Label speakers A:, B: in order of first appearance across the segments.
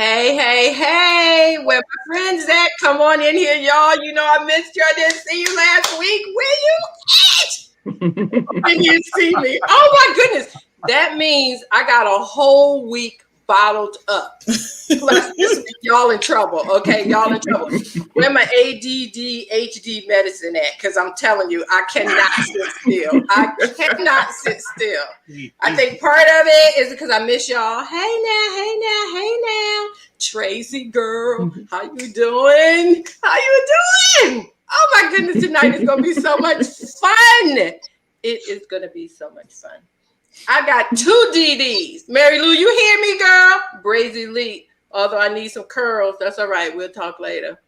A: Hey, where my friends at? Come on in here, y'all. You know I missed you. I didn't see you last week. Where you at? Can you see me? Oh my goodness. That means I got a whole week bottled up. Plus, this week, y'all in trouble. Okay, y'all in trouble. Where my ADD, HD medicine at? Because I'm telling you, I cannot sit still. I cannot sit still. I think part of it is because I miss y'all. Hey now. Tracy, girl, how you doing? Oh my goodness, tonight is going to be so much fun. It is going to be so much fun. I got 2 DDs. Mary Lou, you hear me, girl? Brazy Lee. Although I need some curls. That's all right. We'll talk later.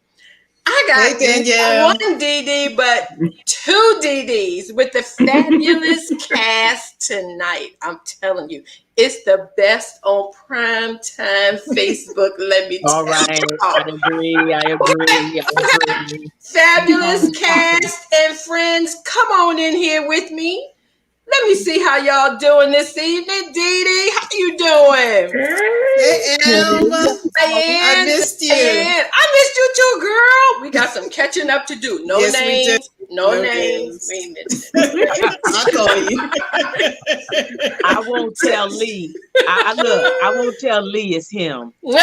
A: I got one DD, but 2 DDs with the fabulous cast tonight. I'm telling you, it's the best on prime time Facebook. Let me tell you.
B: All right. I agree.
A: Fabulous cast and friends, come on in here with me. Let me see how y'all doing this evening. Dee Dee, how you doing?
C: Hey, Alma. I missed you.
A: I missed you too, girl. We got some catching up to do. No names. No names. We ain't missing it.
C: I'll call you.
B: I won't tell Lee. I won't tell Lee it's him.
A: We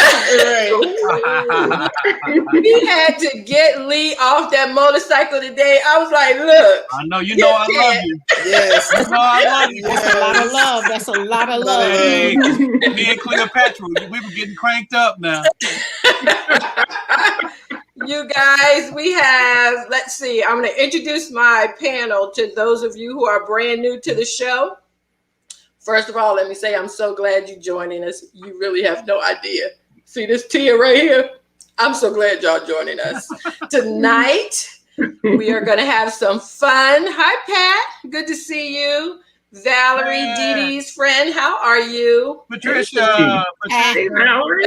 A: had to get Lee off that motorcycle today. I was like, look.
D: I know you know I love you.
C: Yes.
D: You know I love you.
E: That's a lot of love. That's a lot of love.
D: Hey, me and Cleopatra, we were getting cranked up now.
A: You guys, we have, let's see, I'm going to introduce my panel to those of you who are brand new to the show. First of all, let me say I'm so glad you're joining us. You really have no idea. See this Tia right here? I'm so glad y'all joining us. Tonight, we are going to have some fun. Hi, Pat. Good to see you. Valerie, Dee Dee's friend, how are you?
D: Patricia.
E: Hey, Valerie.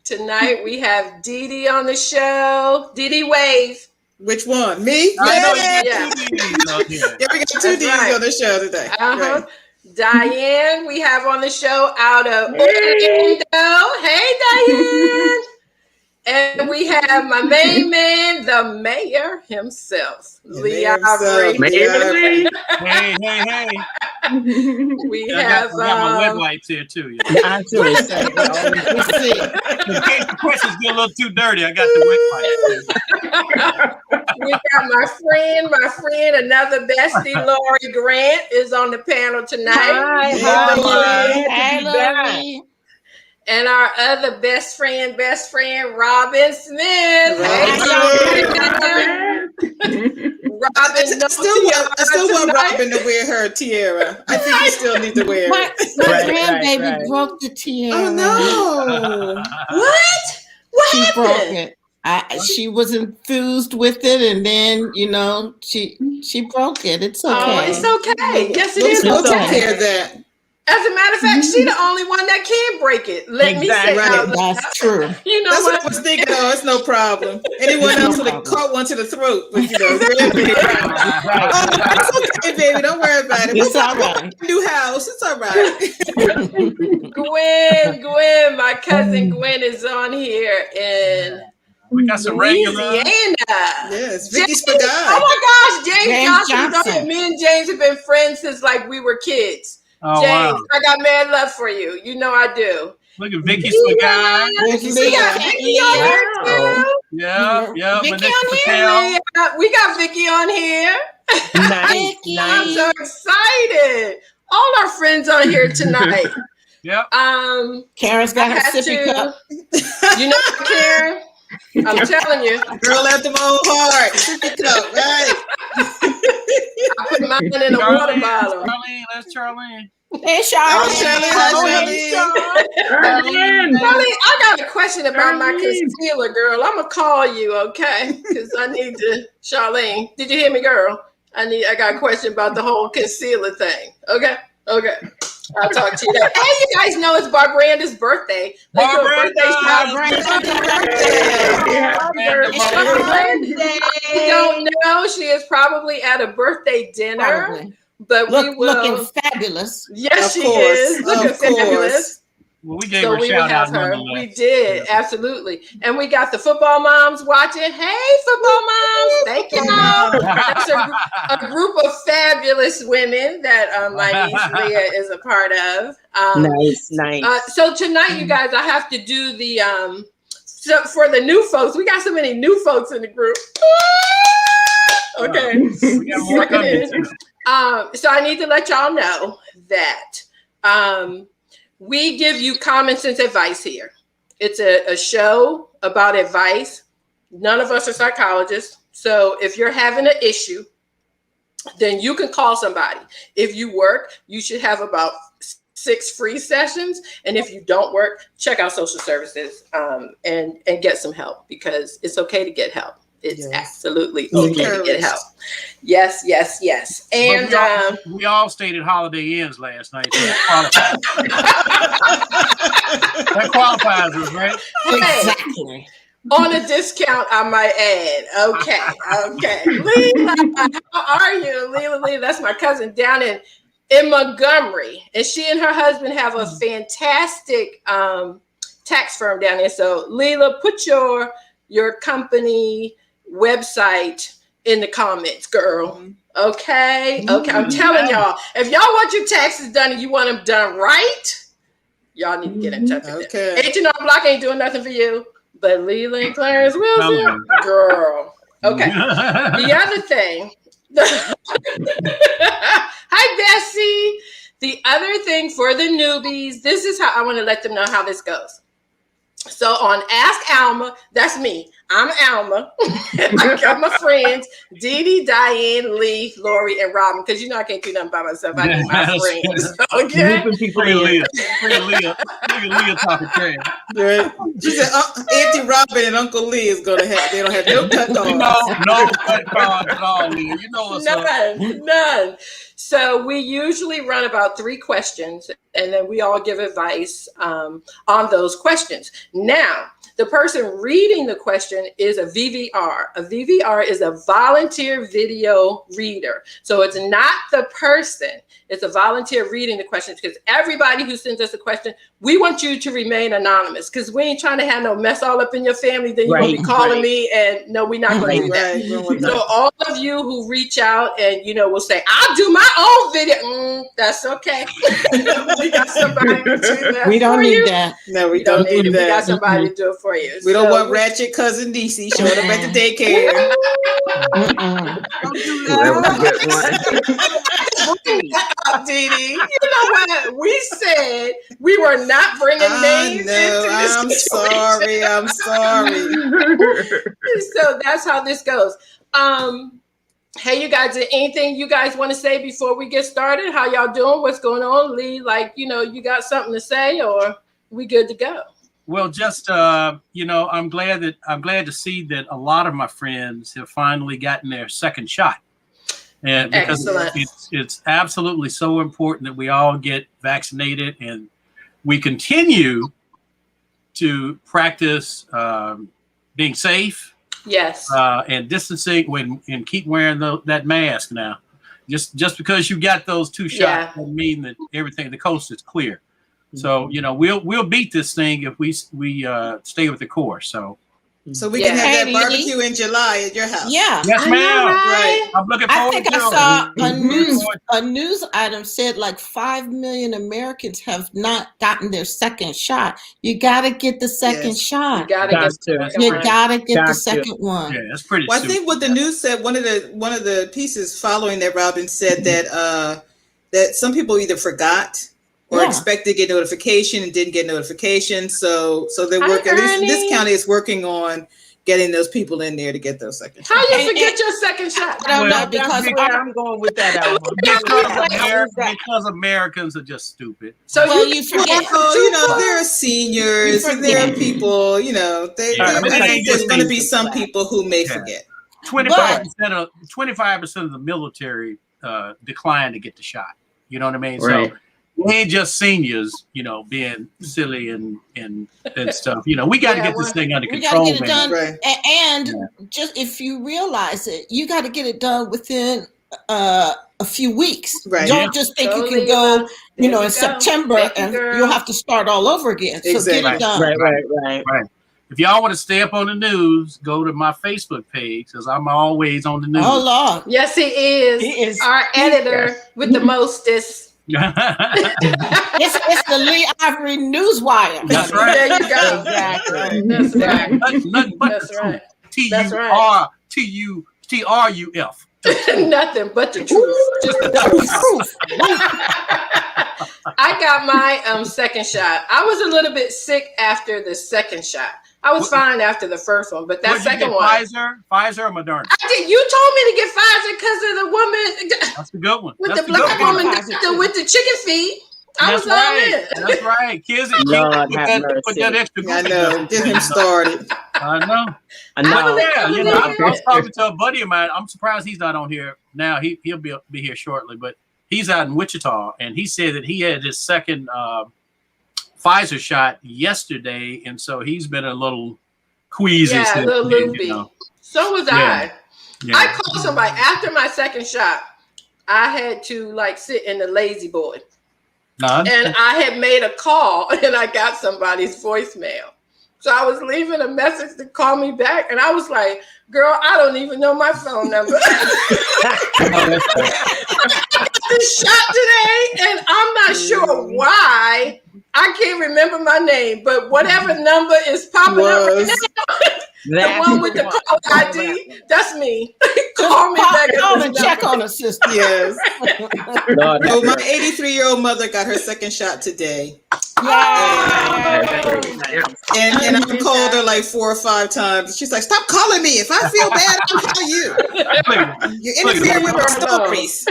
A: Tonight we have Dee Dee on the show. Dee Dee, wave.
C: Which one? Me?
D: I know
A: Yeah.
D: you got 2 Ds on here.
C: Yeah, we got 2 D's on the show today.
A: Right. Diane, we have on the show out of Orlando. Hey, Diane. And we have my main man, the mayor himself, Leon.
D: Hey.
A: We
D: I
A: got
D: my wet wipes here too. Yeah.
B: I too.
D: In case the questions get a little too dirty, I got the wet wipes.
A: We got my friend, another bestie, Lori Grant, is on the panel tonight.
E: Hi, Lori.
A: And our other best friend, Robin Smith. Hey, Robin,
C: I still want Robin to wear her tiara. I think you still need to wear it.
E: My grandbaby broke the tiara.
C: Oh no!
A: What
E: She
A: happened?
E: broke it. She was enthused with it, and then she broke it. It's okay.
A: Oh, it's okay. Yes, it is.
C: We'll take
A: Okay.
C: care of that.
A: As a matter of fact, she's the only one that can break it. Let me say
C: Right.
E: That's true.
A: You know
C: That's
A: what?
C: what I was thinking. Oh, it's no problem. Anyone else would have caught one to the throat, but it's okay, baby. Don't worry about it.
E: It's all right.
C: New house. It's all right.
A: Gwen, my cousin Gwen is on here in
D: We got some regular.
A: Louisiana.
C: Yes, Vicky
A: James,
C: Spagard.
A: oh my gosh, James Johnson.
E: Johnson.
A: Me and James have been friends since like we were kids.
D: Oh,
A: James,
D: wow.
A: I got mad love for you. You know I do.
D: Look at Vicky Spagard.
A: We got Vicky on here too.
D: Yeah.
E: Vicky
D: Vanessa
E: on here?
D: Patel.
A: We got Vicky on here.
B: Nice.
A: I'm so excited. All our friends on here tonight.
D: Yep.
E: Karen's got her sippy cup.
A: You know what, Karen? I'm telling you.
C: Girl after my own heart. Sippy cup, right?
A: I put mine in a water bottle.
D: That's Charlene.
E: Hey, Charlotte.
A: Charlene, I got a question about my concealer, girl. I'm gonna call you, okay? Because I need to. Charlene, did you hear me, girl? I got a question about the whole concealer thing. Okay. I'll talk to you later. Hey, you guys know it's Barbranda's birthday. Let's do a birthday shout. You don't know, she is probably at a birthday dinner.
E: Probably.
A: But we will.
E: Looking fabulous.
A: Yes,
C: Of
A: she
C: course,
A: is. Looking
C: of course.
A: fabulous.
D: Well, we gave
A: So
D: her a
A: we would
D: shout out
A: have her.
D: nonetheless.
A: We did, absolutely. And we got the football moms watching. Hey, football moms. Thank y'all. That's a group of fabulous women that my niece Leah is a part of.
B: Nice.
A: So tonight, you guys, I have to do the, so for the new folks, we got so many new folks in the group. Okay.
D: We got more coming.
A: So I need to let y'all know that we give you common sense advice here. It's a show about advice. None of us are psychologists. So if you're having an issue, then you can call somebody. If you work, you should have about 6 free sessions. And if you don't work, check out social services and get some help, because it's okay to get help. It's absolutely okay to get help. Yes. And
D: we all stayed at Holiday Inns last night. So that qualifies us, right?
E: Exactly.
A: On a discount, I might add. Okay. Leela, how are you? Leela, that's my cousin down in Montgomery. And she and her husband have a fantastic tax firm down there. So Leela, put your company website in the comments, girl. Okay. I'm telling y'all, if y'all want your taxes done and you want them done right, y'all need to get in touch with them. H&R Block ain't doing nothing for you, but Leela and Clarence Wilson, girl. Okay. The other thing, hi Bessie. The other thing for the newbies, this is how I want to let them know how this goes. So on Ask Alma, that's me. I'm Alma. I got my friends, Dee Dee, Diane, Lee, Lori, and Robin, because you know I can't do nothing by myself. I need my friends. Okay.
D: Leah talking trash.
C: Right. She said Auntie Robin and Uncle Lee is gonna have, they don't have no cut off.
D: No cut cards at all, Leah. You know what's up.
A: None. So we usually run about 3 questions, and then we all give advice on those questions. Now, the person reading the question is a VVR. A VVR is a volunteer video reader. So it's not the person, it's a volunteer reading the questions, because everybody who sends us a question, we want you to remain anonymous, because we ain't trying to have no mess all up in your family. Then you're going to be calling me, and no, we're not going to do that. So all of you who reach out and, will say, I'll do my own video. That's okay. We got somebody to do that.
E: We don't need that.
C: No, we don't need that.
A: We got somebody to do it for you.
C: We don't want ratchet cousin DC showing up at the daycare.
A: Dee Dee, you know what? We said we were not bringing names into this.
C: I'm sorry.
A: So that's how this goes. Hey, you guys, anything you guys want to say before we get started? How y'all doing? What's going on? Lee, you got something to say, or we good to go?
D: Well, just I'm glad to see that a lot of my friends have finally gotten their second shot, and because it's absolutely so important that we all get vaccinated, and we continue to practice being safe.
A: Yes.
D: And distancing and keep wearing that mask now. Just because you got those 2 shots doesn't mean that the coast is clear. So, we'll beat this thing if we stay with the course.
C: So we can have that barbecue in July at your house.
E: Yeah.
D: Yes, ma'am.
C: Right.
D: I'm looking forward to it.
E: I saw a news item said 5 million Americans have not gotten their second shot. You got to get the second shot.
A: You got to
E: get the second one.
D: Yeah, that's pretty.
C: Well, I think what the news said, one of the pieces following that, Robin said that some people either forgot or expect to get notification and didn't get notification. So they're working. At least this county is working on getting those people in there to get those second shots.
A: How you forget your second shot?
B: I don't know, because I'm going with that album.
D: Because Americans are just stupid.
A: So you forget.
C: There are seniors and there are people. I think there's going to be some people who may forget.
D: 25% of the military declined to get the shot. You know what I mean?
B: Right.
D: So we ain't just seniors, being silly and stuff. We got to get this thing under control.
E: We got to get it done. And just if you realize it, you got to get it done within a few weeks.
C: Right.
E: Don't just think you can go in September, and you'll have to start all over again. So get it done.
D: Right. If y'all want to stay up on the news, go to my Facebook page because I'm always on the news.
E: Oh, Lord.
A: Yes, he is our editor with the mostest.
E: It's the Lee Ivory Newswire.
D: That's right.
A: There you go.
B: Exactly.
A: That's right.
D: Nothing but
A: That's
D: the
A: right.
D: truth.
A: That's right.
D: TRUF.
A: Nothing but the truth. Just the truth. I got my second shot. I was a little bit sick after the second shot. I was fine after the first one, but that second one.
D: Pfizer or Moderna?
A: I did. You told me to get Pfizer because of the woman.
D: That's a good one.
A: With the black woman with the chicken feet.
D: That's right. That's right. Kids and put that extra.
C: I know. Get him started.
D: I know. I was talking to a buddy of mine. I'm surprised he's not on here now. He'll be here shortly, but he's out in Wichita, and he said that he had his second Pfizer shot yesterday, and so he's been a little queasy.
A: Yeah, a little loopy. So was I.
D: Yeah.
A: I called somebody after my second shot. I had to sit in the lazy boy. And I had made a call and I got somebody's voicemail. So I was leaving a message to call me back. And I was like, girl, I don't even know my phone number. I got this shot today and I'm not sure why. I can't remember my name, but whatever number is popping up right now, the one with the call ID, that's me. Call me back
E: and check on her sister.
C: Yes. So my 83-year-old mother got her second shot today.
E: Yeah.
C: And I called her like 4 or 5 times. She's like, stop calling me. If I feel bad, I'll call you. You're interfering with our stories.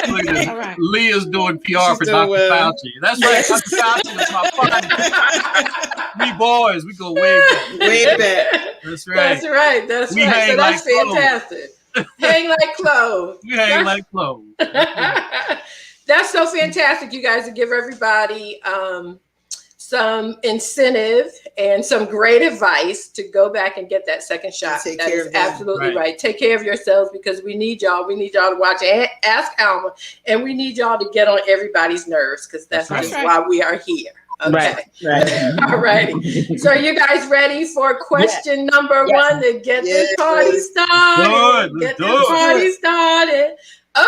D: Right. Leah's doing PR for Dr. Fauci. That's right. Dr. Fauci is my partner. We boys, we go way back.
C: Way back.
D: That's right.
A: That's right. That's
D: we
A: right. So that's
D: like
A: fantastic. Hang like clothes.
D: We hang like clothes.
A: That's so fantastic, you guys, to give everybody some incentive and some great advice to go back and get that second shot. That is absolutely right. Take care of yourselves because we need y'all. We need y'all to watch Ask Alma, and we need y'all to get on everybody's nerves because that's why we are here. Okay.
B: Right.
A: All righty. So are you guys ready for question number 1 to get this party started? Get this party started.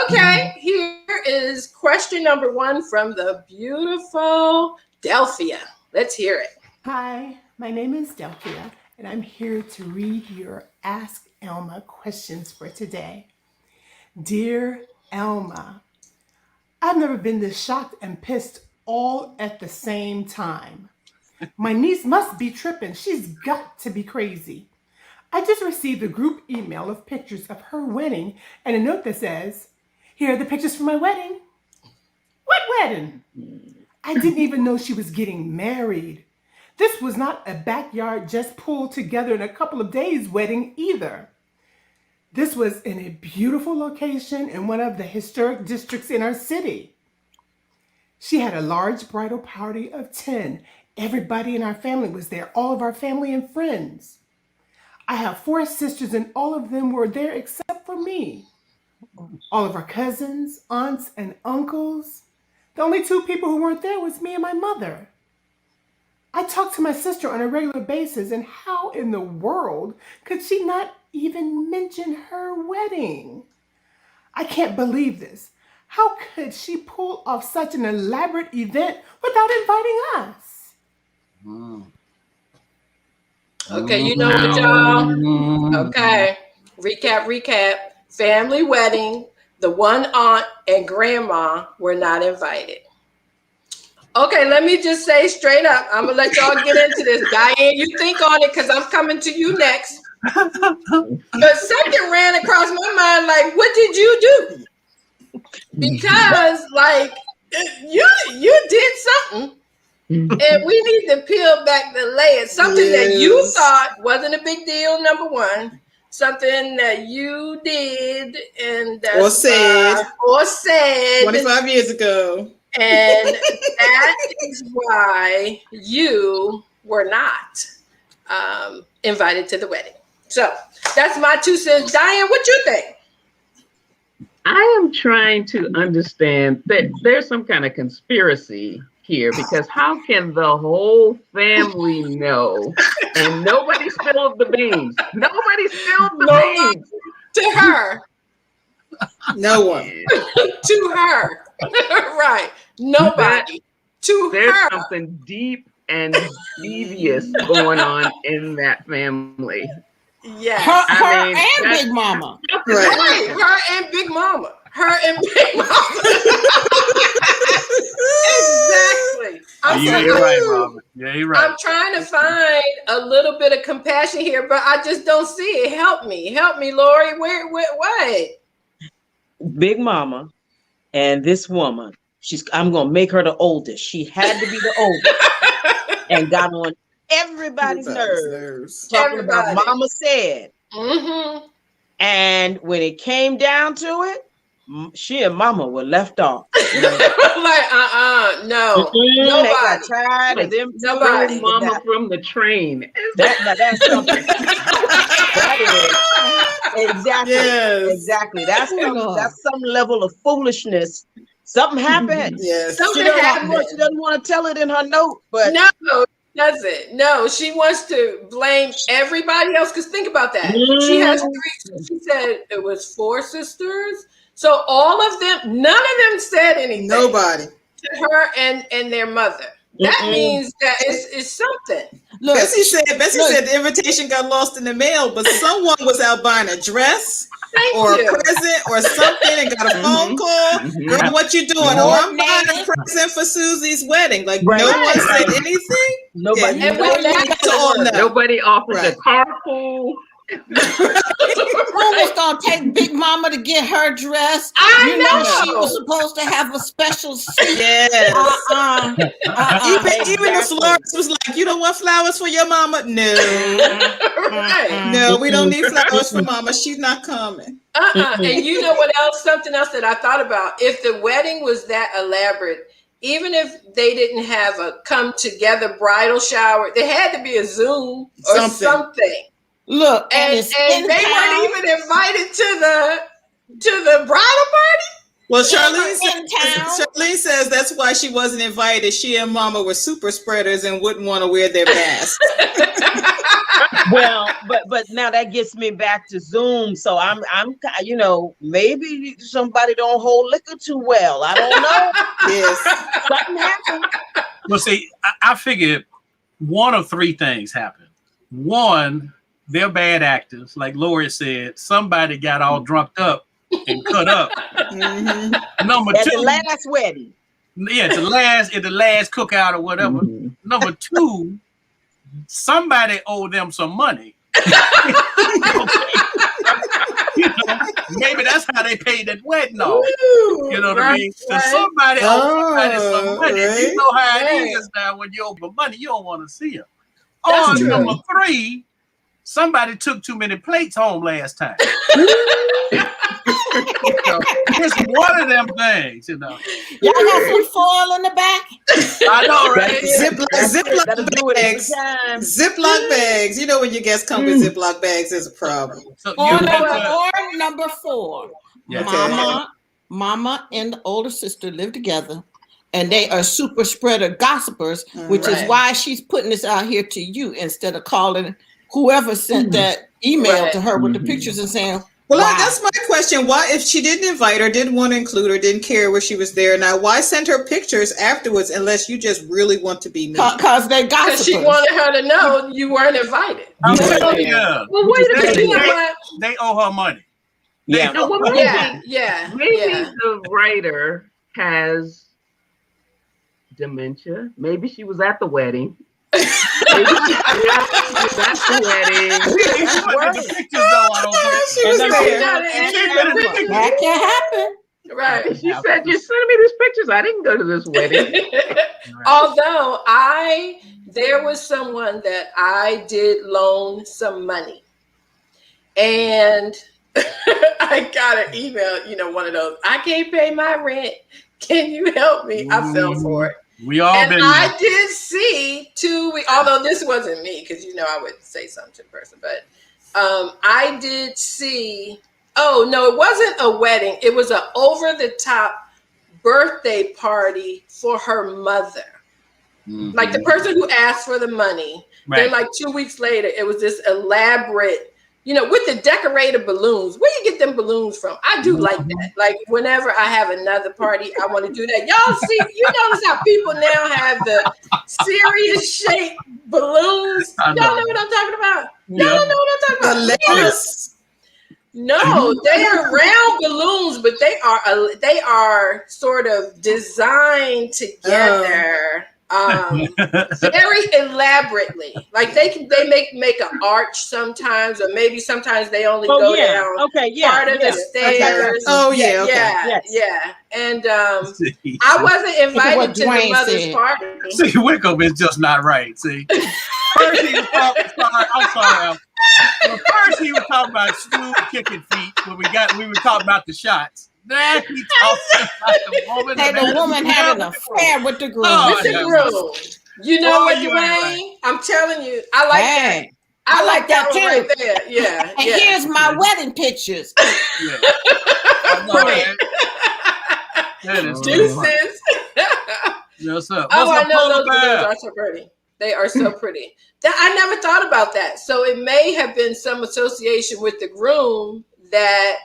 A: Okay, here is question number 1 from the beautiful Delphia. Let's hear it.
F: Hi, my name is Delphia, and I'm here to read your Ask Alma questions for today. Dear Alma, I've never been this shocked and pissed all at the same time. My niece must be tripping. She's got to be crazy. I just received a group email of pictures of her wedding and a note that says, here are the pictures from my wedding. What wedding? I didn't even know she was getting married. This was not a backyard just pulled together in a couple of days wedding either. This was in a beautiful location in one of the historic districts in our city. She had a large bridal party of 10. Everybody in our family was there, all of our family and friends. I have 4 sisters and all of them were there except for me. All of our cousins, aunts, and uncles. The only 2 people who weren't there was me and my mother. I talked to my sister on a regular basis, and how in the world could she not even mention her wedding? I can't believe this. How could she pull off such an elaborate event without inviting us?
A: Okay, you know what, y'all? Okay, recap. Family wedding. The one aunt and grandma were not invited. Okay, let me just say straight up. I'm going to let y'all get into this. Diane, you think on it because I'm coming to you next. The second ran across my mind like, what did you do? Because you did something and we need to peel back the layers. Something that you thought wasn't a big deal, number 1. Something that you did and
C: or said
A: 25
C: years ago.
A: And that is why you were not invited to the wedding. So that's my 2 cents. Diane, what you think?
G: I am trying to understand that there's some kind of conspiracy here, because how can the whole family know and nobody spilled the beans? Nobody spilled the beans.
A: To her.
C: No one.
A: To her. Right. Nobody.
G: There's
A: her.
G: something deep and devious going on in that family.
A: Yes.
E: Her and Big Mama.
A: Right. Her and Big Mama. Her and Big Mama. Exactly.
D: You're right, Robert. Yeah, you're right.
A: I'm trying to find a little bit of compassion here, but I just don't see it. Help me, Lori. Where what?
B: Big Mama and this woman. I'm gonna make her the oldest. She had to be the oldest, and got on everybody's nerves. Talking about Mama said.
A: Mm-hmm.
B: And when it came down to it, she and Mama were left off.
A: Like, no. Nobody.
B: They got tired of them.
G: Nobody. Mama from the train.
B: That's something. That is exactly.
C: Yes.
B: Exactly. That's some level of foolishness. Something happened.
C: Yes.
B: She doesn't want to tell it in her note, but
A: no. Doesn't. No, she wants to blame everybody else. Because think about that. She has 3. She said it was 4 sisters. So all of them, none of them said anything.
C: Nobody.
A: To her and their mother. That means that it's something.
C: Look, Bessie said the invitation got lost in the mail, but someone was out buying a dress or a present or something and got a phone call. Girl, what you doing? Oh, I'm buying a present for Susie's wedding. Like no one said anything.
B: Nobody.
G: Nobody offered a carpool.
E: Who was gonna take Big Mama to get her dress?
A: I know
E: she was supposed to have a special seat.
C: Yes. Even the florist was like, "You don't want flowers for your mama?" No.
A: Right.
C: No, we don't need flowers for Mama. She's not coming.
A: And you know what else? Something else that I thought about. If the wedding was that elaborate, even if they didn't have a come together bridal shower, there had to be a Zoom or something.
E: Look,
A: and they weren't even invited to the bridal party.
C: Well, Charlene says that's why she wasn't invited. She and Mama were super spreaders and wouldn't want to wear their masks.
B: Well, but now that gets me back to Zoom. So I'm maybe somebody don't hold liquor too well. I don't know.
C: Yes,
B: something happened.
D: Well, see, I figured one of 3 things happened. One, they're bad actors, like Lori said. Somebody got all drunk up and cut up. Number 2,
B: at the last wedding.
D: Yeah, at the last cookout or whatever. Number 2, somebody owed them some money. Maybe that's how they paid that wedding off. You know what I mean? So somebody owed somebody some money. Right. You know how it is now when you owe money, you don't want to see them. Or number 3, somebody took too many plates home last time. It's one of them things,
E: Y'all got some foil in the back?
D: I know, right?
C: Ziploc bags. Ziploc bags. You know when your guests come with Ziploc bags, there's a problem.
E: So number 4. Yeah. Mama and the older sister live together. And they are super spreader gossipers, which is why she's putting this out here to you instead of calling whoever sent that email to her with the pictures and saying,
C: well, that's my question. Why, if she didn't invite her, didn't want to include her, didn't care where she was there, now why send her pictures afterwards unless you just really want to be mean?
E: Because they gossipers.
A: Because she wanted her to know you weren't invited.
D: Well,
G: wait a minute.
D: They owe her money.
G: Yeah. Maybe the writer has dementia. Maybe she was at the wedding. Maybe she was at the wedding.
E: That can happen.
A: Right.
G: She said, "You're sending me these pictures. I didn't go to this wedding."
A: Although there was someone that I did loan some money. And I got an email, one of those, "I can't pay my rent. Can you help me?" I fell for it.
D: We all been.
A: I did see 2 weeks, although this wasn't me, because I would say something to the person, but I did see Oh no, it wasn't a wedding. It was an over-the-top birthday party for her mother. Mm-hmm. Like the person who asked for the money. Right. Then like 2 weeks later, it was this elaborate, with the decorated balloons. Where you get them balloons from? I do like that. Like whenever I have another party, I want to do that. Y'all see, you notice how people now have the serious shaped balloons. Y'all know what I'm talking about? Y'all know what I'm talking about? Yes. No, they are round balloons, but they are sort of designed together. Very elaborately. Like they make an arch sometimes, or maybe sometimes they only go down part of the stairs.
C: Oh yeah,
A: yeah. And I wasn't invited to the mother's party.
D: See, Wickham is just not right. See, first he was talking. First he was talking about smooth kicking feet when we were talking about the shots. Then he talked about the woman.
E: Hey, the woman had an affair with the groom.
A: With the groom. You know what, Dwayne? Right. I'm telling you, I like that. I like that too. Right there. Yeah.
E: And here's my wedding pictures.
D: Yeah. That is
A: deuces.
D: What's up?
A: I know those balloons are so pretty. They are so pretty. I never thought about that. So it may have been some association with the groom that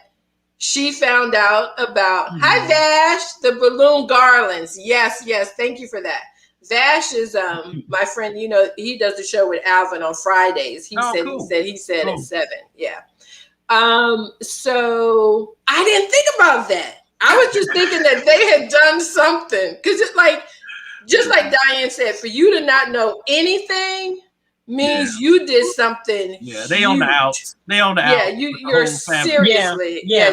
A: she found out about. Mm-hmm. Hi, Vash, the balloon garlands. Yes. Thank you for that. Vash is my friend. He does the show with Alvin on Fridays. He said cool. He said at 7. Yeah. So I didn't think about that. I was just thinking that they had done something, because it's like, just like Diane said, for you to not know anything means you did something.
D: Yeah, they own the house. They own the house.
A: Yeah, you're seriously. Yeah.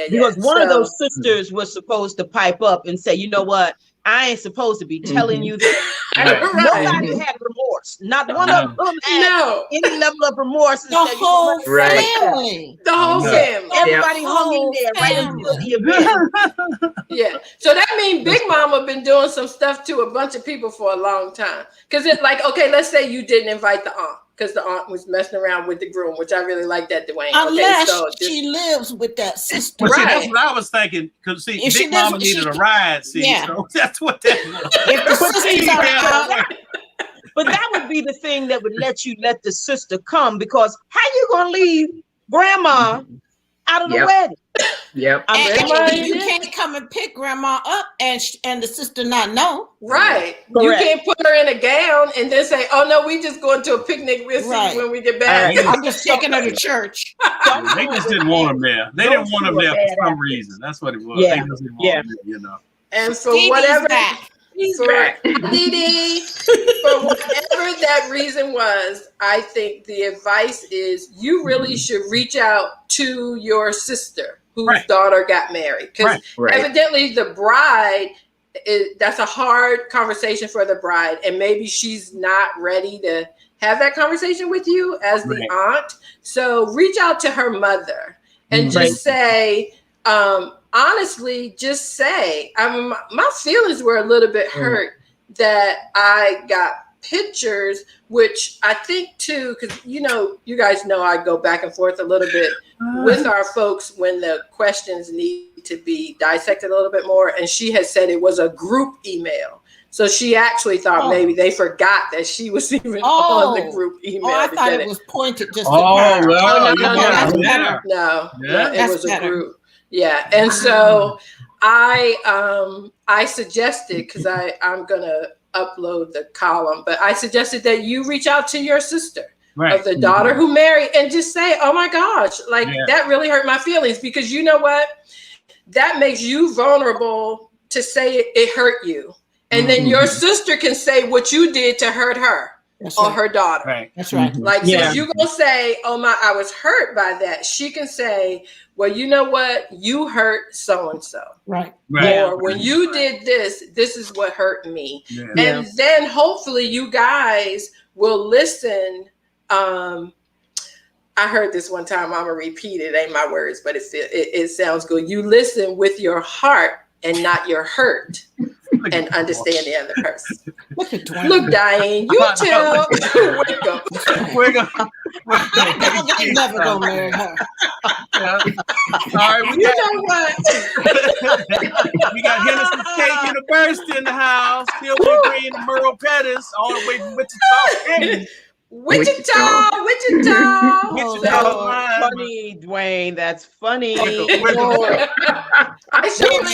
B: Because one of those sisters was supposed to pipe up and say, you know what? I ain't supposed to be telling you this. Nobody had remorse. Not one of them had any level of remorse.
E: The whole family.
A: The whole family.
B: Everybody hung in there right until the event.
A: Yeah. So that means Big Mama been doing some stuff to a bunch of people for a long time. Because it's like, okay, let's say you didn't invite the aunt, because the aunt was messing around with the groom, which I really like that, Dwayne.
E: Unless she lives with that sister.
D: Well, see, that's what I was thinking. Because Big Mama needed a ride. So that's what that was.
B: But that would be the thing that would let the sister come, because how you gonna leave grandma out of the wedding?
E: Yep. And you can't come and pick grandma up and the sister not know.
A: Right. Correct. You can't put her in a gown and then say, "Oh no, we just going to a picnic. We'll see when we get back."
E: I'm just taking her to church.
D: They just didn't want him there. They didn't want him there for some reason. That's what it was.
B: Yeah.
D: They just didn't want him there,
A: And for whatever that reason was, I think the advice is you really should reach out to your sister whose daughter got married, because evidently the bride that's a hard conversation for the bride, and maybe she's not ready to have that conversation with you as the aunt. So reach out to her mother and just say, honestly, just say, my feelings were a little bit hurt that I got pictures, which I think too, because you guys know I go back and forth a little bit with our folks when the questions need to be dissected a little bit more. And she had said it was a group email. So she actually thought maybe they forgot that she was even on the group email.
E: I thought it was pointed just to her.
A: No, it was a group. Yeah. And so I suggested, because I'm going to upload the column, but I suggested that you reach out to your sister of the daughter who married and just say, "Oh my gosh, that really hurt my feelings," because you know what? That makes you vulnerable to say it hurt you. And then your sister can say what you did to hurt her or her daughter.
E: Right. That's right.
A: Like, so if you're going to say, "Oh my, I was hurt by that," she can say, "Well, you know what? You hurt so-and-so.
E: Right.
A: Or when you did this, this is what hurt me." Yeah. And then hopefully you guys will listen. I heard this one time. I'm going to repeat it. Ain't my words, but it sounds good. You listen with your heart and not your hurt. and understand the other person.
E: Look at Dwayne.
A: Look, Diane, you tell.
D: We're gonna
E: They never gonna marry her.
D: All right,
A: You know what?
D: we got Henderson State University in the house. Sylvia Green and Merle Pettis all the way from Wichita.
A: Wichita.
B: That's funny, Dwayne. That's funny.
A: I sure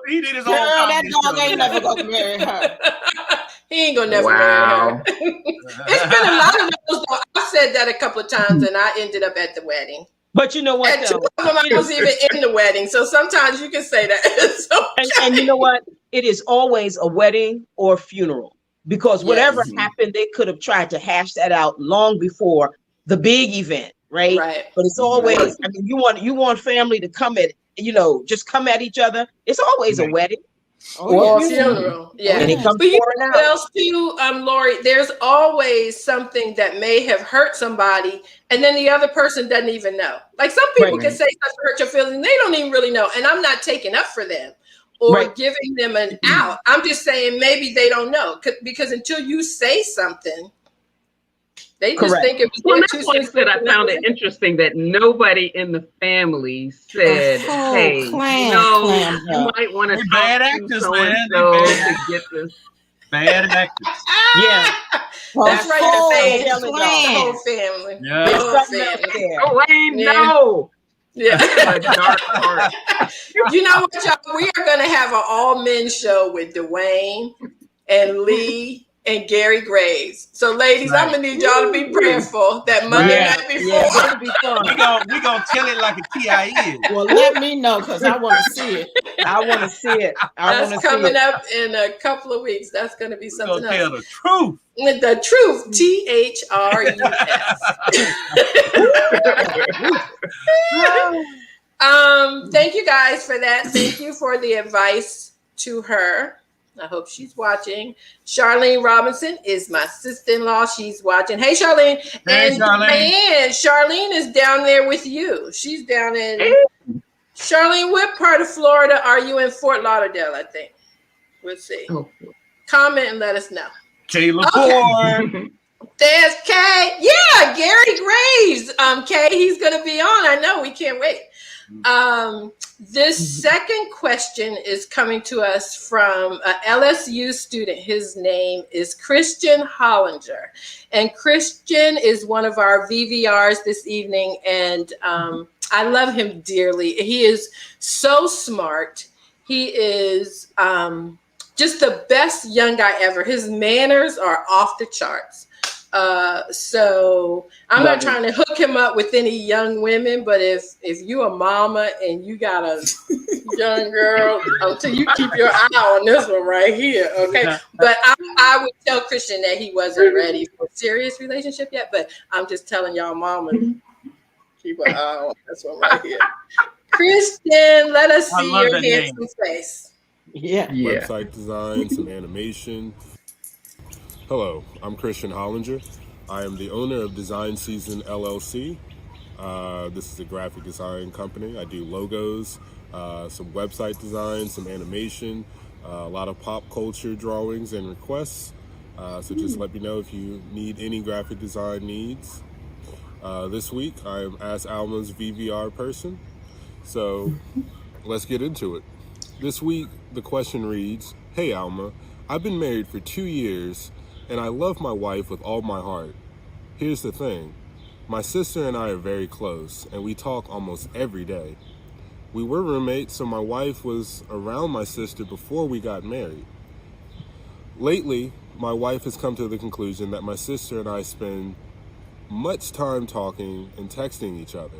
D: He did his own.
E: That dog ain't never gonna marry her.
A: He ain't gonna never marry her. It's been a lot of those. I said that a couple of times, and I ended up at the wedding.
B: But you know what?
A: And two of them, I was even in the wedding. So sometimes you can say that. It's okay.
B: And you know what? It is always a wedding or funeral, because whatever happened, they could have tried to hash that out long before the big event, right?
A: Right.
B: But it's always, I mean, you want family to come at, just come at each other. It's always a wedding.
A: Or a funeral. Yeah.
B: And it comes
A: but you know
B: pouring
A: what
B: out.
A: else too, Lori? There's always something that may have hurt somebody, and then the other person doesn't even know. Like some people can say something to hurt your feelings, and they don't even really know. And I'm not taking up for them or giving them an out. I'm just saying maybe they don't know, because until you say something, they just think it was.
G: Well, that's why I said I found it interesting that nobody in the family said, "Hey, you might want to
D: bad
G: talk
D: actors,
G: to
D: man.
G: so-and-so to get this."
D: Bad actors.
A: Yeah. That's right. The whole family.
D: Yeah.
A: The whole family.
G: Dwayne, no.
A: Yeah.
G: A dark heart.
A: You know what, y'all? We are going to have an all-men show with Dwayne and Lee and Gary Graves. So, ladies, I'm going to need y'all to be prayerful that Monday night before.
D: We're gonna tell it like a TI is.
E: Well, let me know, because I want to see it.
B: I want to see it.
A: That's coming up in a couple of weeks. That's going to be something else.
D: Tell the truth.
A: The truth. THRUS. Thank you guys for that. Thank you for the advice to her. I hope she's watching. Charlene Robinson is my sister-in-law. She's watching. Hey, Charlene.
D: Hey,
A: and
D: Charlene.
A: Charlene is down there with you. She's down in... Charlene, what part of Florida are you in? Fort Lauderdale, I think. Let's see. Comment and let us know.
D: Kayla Ford.
A: There's Kay. Yeah, Gary Graves. Kay, he's going to be on. I know. We can't wait. This second question is coming to us from an LSU student. His name is Christian Hollinger. And Christian is one of our VVRs this evening. And I love him dearly. He is so smart. He is just the best young guy ever. His manners are off the charts. So I'm not trying to hook him up with any young women, but if you a mama and you got a young girl, until you keep your eye on this one right here, okay? But I would tell Christian that he wasn't ready for a serious relationship yet, but I'm just telling y'all mama, keep an eye on this one right here. Christian, let us see your handsome face.
E: Yeah.
H: Website design, some animation. Hello, I'm Christian Hollinger. I am the owner of Design Season LLC. This is a graphic design company. I do logos, some website design, some animation, a lot of pop culture drawings and requests. So just let me know if you need any graphic design needs. This week, I am Ask Alma's VVR person. So let's get into it. This week, the question reads, "Hey Alma, I've been married for 2 years and I love my wife with all my heart. Here's the thing. My sister and I are very close and we talk almost every day. We were roommates, so my wife was around my sister before we got married. Lately, my wife has come to the conclusion that my sister and I spend much time talking and texting each other.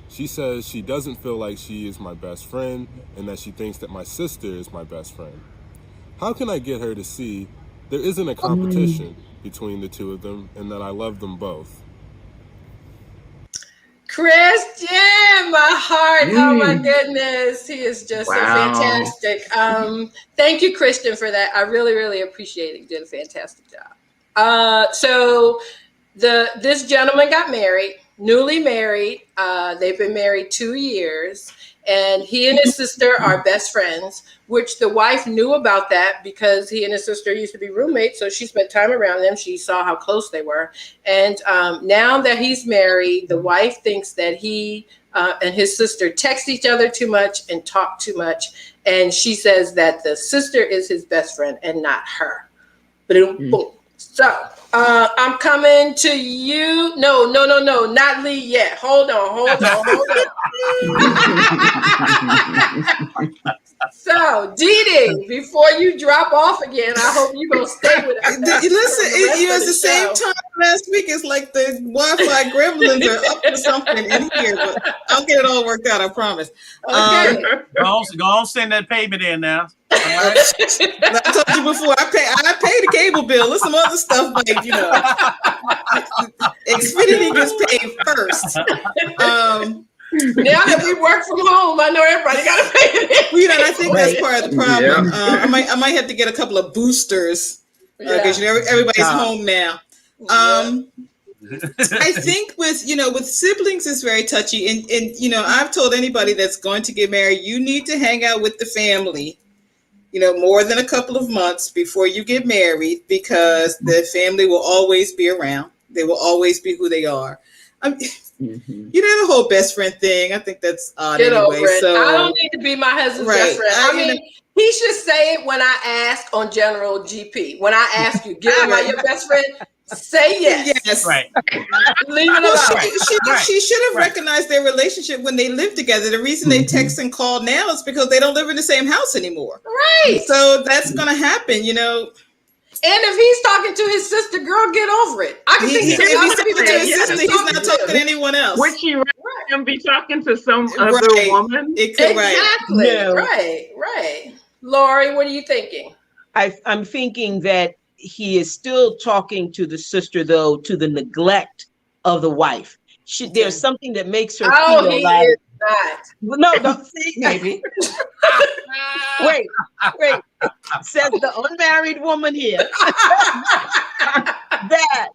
H: She says she doesn't feel like she is my best friend and that she thinks that my sister is my best friend. How can I get her to see there isn't a competition between the two of them and that I love them both?"
A: Christian, my heart. Oh my goodness. He is just so fantastic. Thank you, Christian, for that. I really, really appreciate it. You did a fantastic job. So this gentleman got married. newly married. They've been married 2 years, and he and his sister are best friends, which the wife knew about that because he and his sister used to be roommates. So she spent time around them. She saw how close they were. And now that he's married, the wife thinks that he and his sister text each other too much and talk too much. And she says that the sister is his best friend and not her. Boom. So I'm coming to you. No, not Lee yet. Hold on. So, Dee, before you drop off again, I hope you're going to stay with us.
C: Listen, it's the same time last week. It's like the Wi-Fi gremlins are up to something in here, but I'll get it all worked out, I promise.
A: Okay.
D: Go on, send that payment in now. All right.
C: I told you before, I pay the cable bill. There's some other stuff, like, Xfinity gets paid first.
A: Now that we work from home, I know everybody got to pay it.
C: And I think that's part of the problem. Yeah. I might have to get a couple of boosters because everybody's home now. I think with siblings it's very touchy, and I've told anybody that's going to get married, you need to hang out with the family, more than a couple of months before you get married, because the family will always be around. They will always be who they are. The whole best friend thing, I think that's odd anyway. So
A: I don't need to be my husband's best friend. I mean, he should say it when I ask on General GP. When I ask you, Gill, am I your best friend? Say yes.
C: Yes.
D: Right.
A: Leave it alone.
C: She should have recognized their relationship when they lived together. The reason they text and call now is because they don't live in the same house anymore.
A: Right.
C: So that's going to happen,
A: And if he's talking to his sister, girl, get over it. I can think
C: if he's talking to his sister, he's not talking to anyone else.
G: Would she rather him be talking to some other woman?
A: Exactly. No. Right. Lori, what are you thinking?
B: I'm thinking that he is still talking to the sister, though, to the neglect of the wife. There's something that makes her feel
A: he
B: like...
A: is not.
B: No, don't see, maybe. Wait. Says the unmarried woman here. That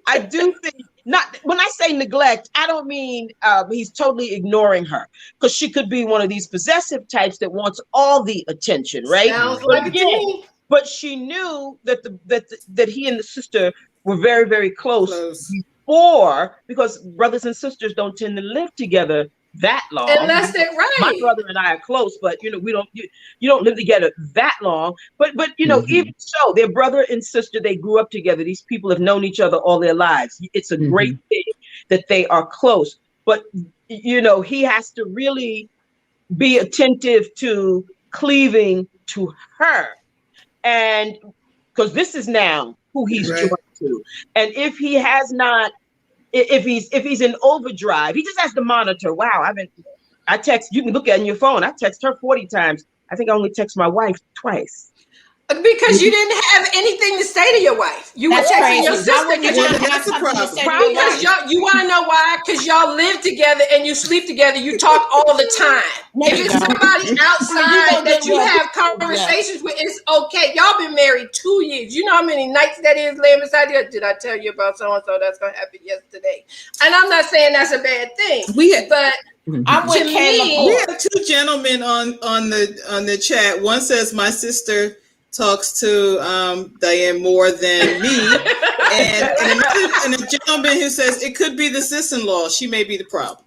B: I do think, not when I say neglect, I don't mean he's totally ignoring her, because she could be one of these possessive types that wants all the attention, right?
A: Sounds like a team.
B: But she knew that that he and the sister were very, very close before, because brothers and sisters don't tend to live together that long.
A: Unless they're right.
B: My brother and I are close, but we don't. You don't live together that long. But even so, their brother and sister, they grew up together. These people have known each other all their lives. It's a great thing that they are close. But he has to really be attentive to cleaving to her, and because this is now who he's joined to. And if he has not. If he's in overdrive, he just has to monitor. Wow, I text, you can look at it on your phone. I text her 40 times. I think I only text my wife twice.
A: Because you didn't have anything to say to your wife. You were texting your sister.
C: That's a problem.
A: Because you want to know why? Because y'all live together and you sleep together. You talk all the time. If it's somebody outside that you have conversations with, it's okay. Y'all been married 2 years. You know how many nights that is laying beside you? Did I tell you about so-and-so that's going to happen yesterday? And I'm not saying that's a bad thing. But
E: I'm with Caleb.
C: We have two gentlemen on the chat. One says, my sister talks to Diane more than me, and a gentleman who says it could be the sister-in-law. She may be the problem.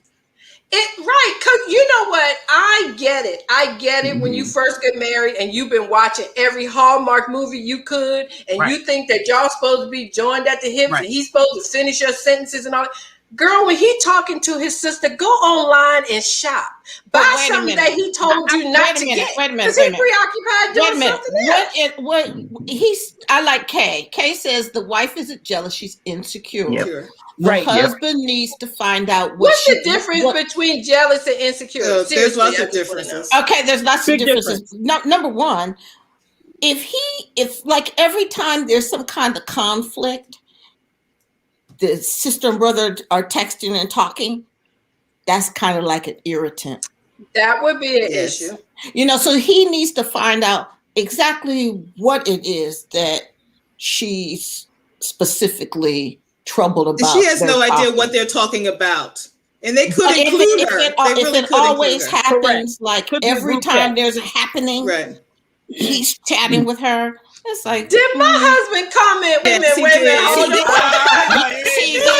A: Because you know what? I get it when you first get married and you've been watching every Hallmark movie you could, and you think that y'all supposed to be joined at the hips, and he's supposed to finish your sentences and all that. Girl, when he talking to his sister, go online and shop. Buy something that he told you not to get.
E: Wait a minute.
A: Because he's preoccupied doing something else.
E: I like Kay. Kay says the wife isn't jealous, she's insecure.
G: Yep.
E: The husband needs to find out
A: what's the difference between jealous and insecure.
C: There's lots of differences.
E: Okay, there's lots of differences. Number one, if like every time there's some kind of conflict, the sister and brother are texting and talking, that's kind of like an irritant.
A: That would be an issue.
E: So he needs to find out exactly what it is that she's specifically troubled about.
C: She has no idea
E: talking.
C: what they're talking about. And they could include her.
E: If it always happens, like every time there's a happening,
C: right.
E: He's chatting with her. It's like,
A: did my husband comment? Wait a minute, hold on.
E: You
A: know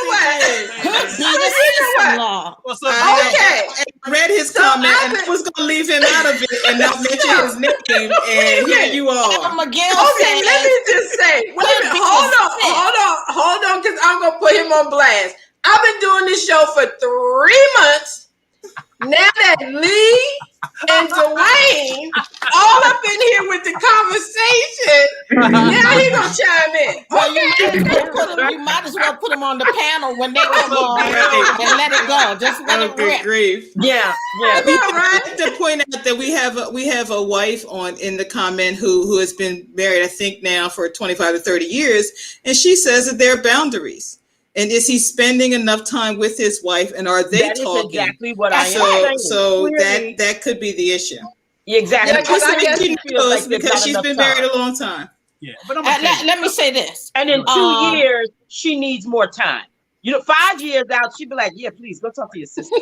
A: what?
E: Could be the sister-in-law.
A: Okay.
C: I read his comment and I was going to leave him out of it and not mention his name. And here you are.
A: Okay, let me just say. Wait a minute. Hold on, because I'm going to put him on blast. I've been doing this show for 3 months. Now that Lee and Dwayne all up in here with the conversation, now he gonna chime in.
E: Okay. You might as well put him on the panel when they come on and let it go. Just let it rip.
C: Grief.
B: Yeah.
C: We have to point out that we have a wife in the comment who has been married, I think now for 25 to 30 years, and she says that there are boundaries. And is he spending enough time with his wife, and are they talking?
B: Is exactly what I am.
C: So that could be the issue.
B: Exactly.
C: Yeah, because she's been married a long time.
D: Yeah, but
E: let me say this.
B: And in 2 years, she needs more time. 5 years out, she'd be like, "Yeah, please go talk to your sister."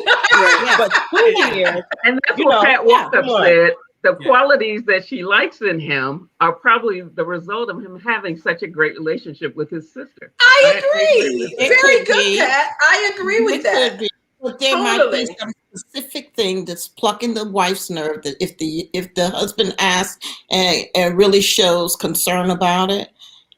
B: But 2 years,
G: and that's what Pat Walkup said. The qualities that she likes in him are probably the result of him having such a great relationship with his sister.
A: I agree. Very good, Pat. I agree with that.
E: But there might be some specific thing that's plucking the wife's nerve that if the husband asks and really shows concern about it,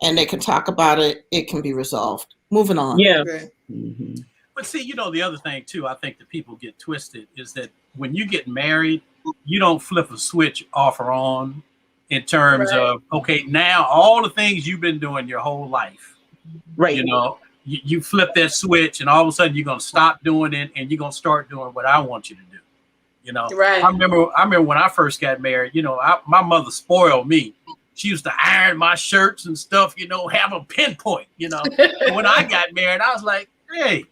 E: and they can talk about it, it can be resolved. Moving on.
B: Yeah.
C: Right.
G: Mm-hmm.
D: But see, the other thing too, I think that people get twisted is that when you get married, you don't flip a switch off or on in terms of, okay, now all the things you've been doing your whole life,
B: right?
D: You flip that switch and all of a sudden you're going to stop doing it and you're going to start doing what I want you to do.
A: Right.
D: I remember when I first got married, my mother spoiled me. She used to iron my shirts and stuff, have a pinpoint, And when I got married, I was like, hey,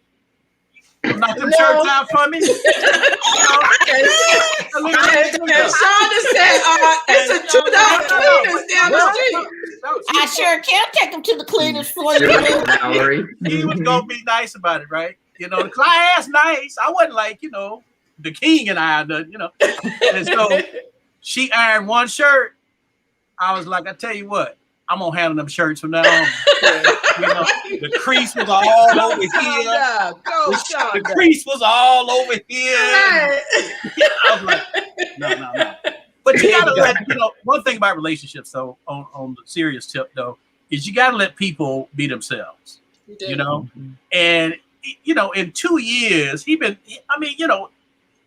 D: knock them shirts out for me.
A: And Shonda said, it's a $2 cleaners down the street.
E: I sure can take them to the cleaners for you.
D: He was gonna be nice about it, right? The class nice. I wasn't like, the king and I, And so she ironed one shirt. I was like, I tell you what, I'm gonna have them shirts from now on. The crease was all over here. The crease was all over here. I was like, no. But you gotta let one thing about relationships, though, on the serious tip, though, is you gotta let people be themselves. And in 2 years,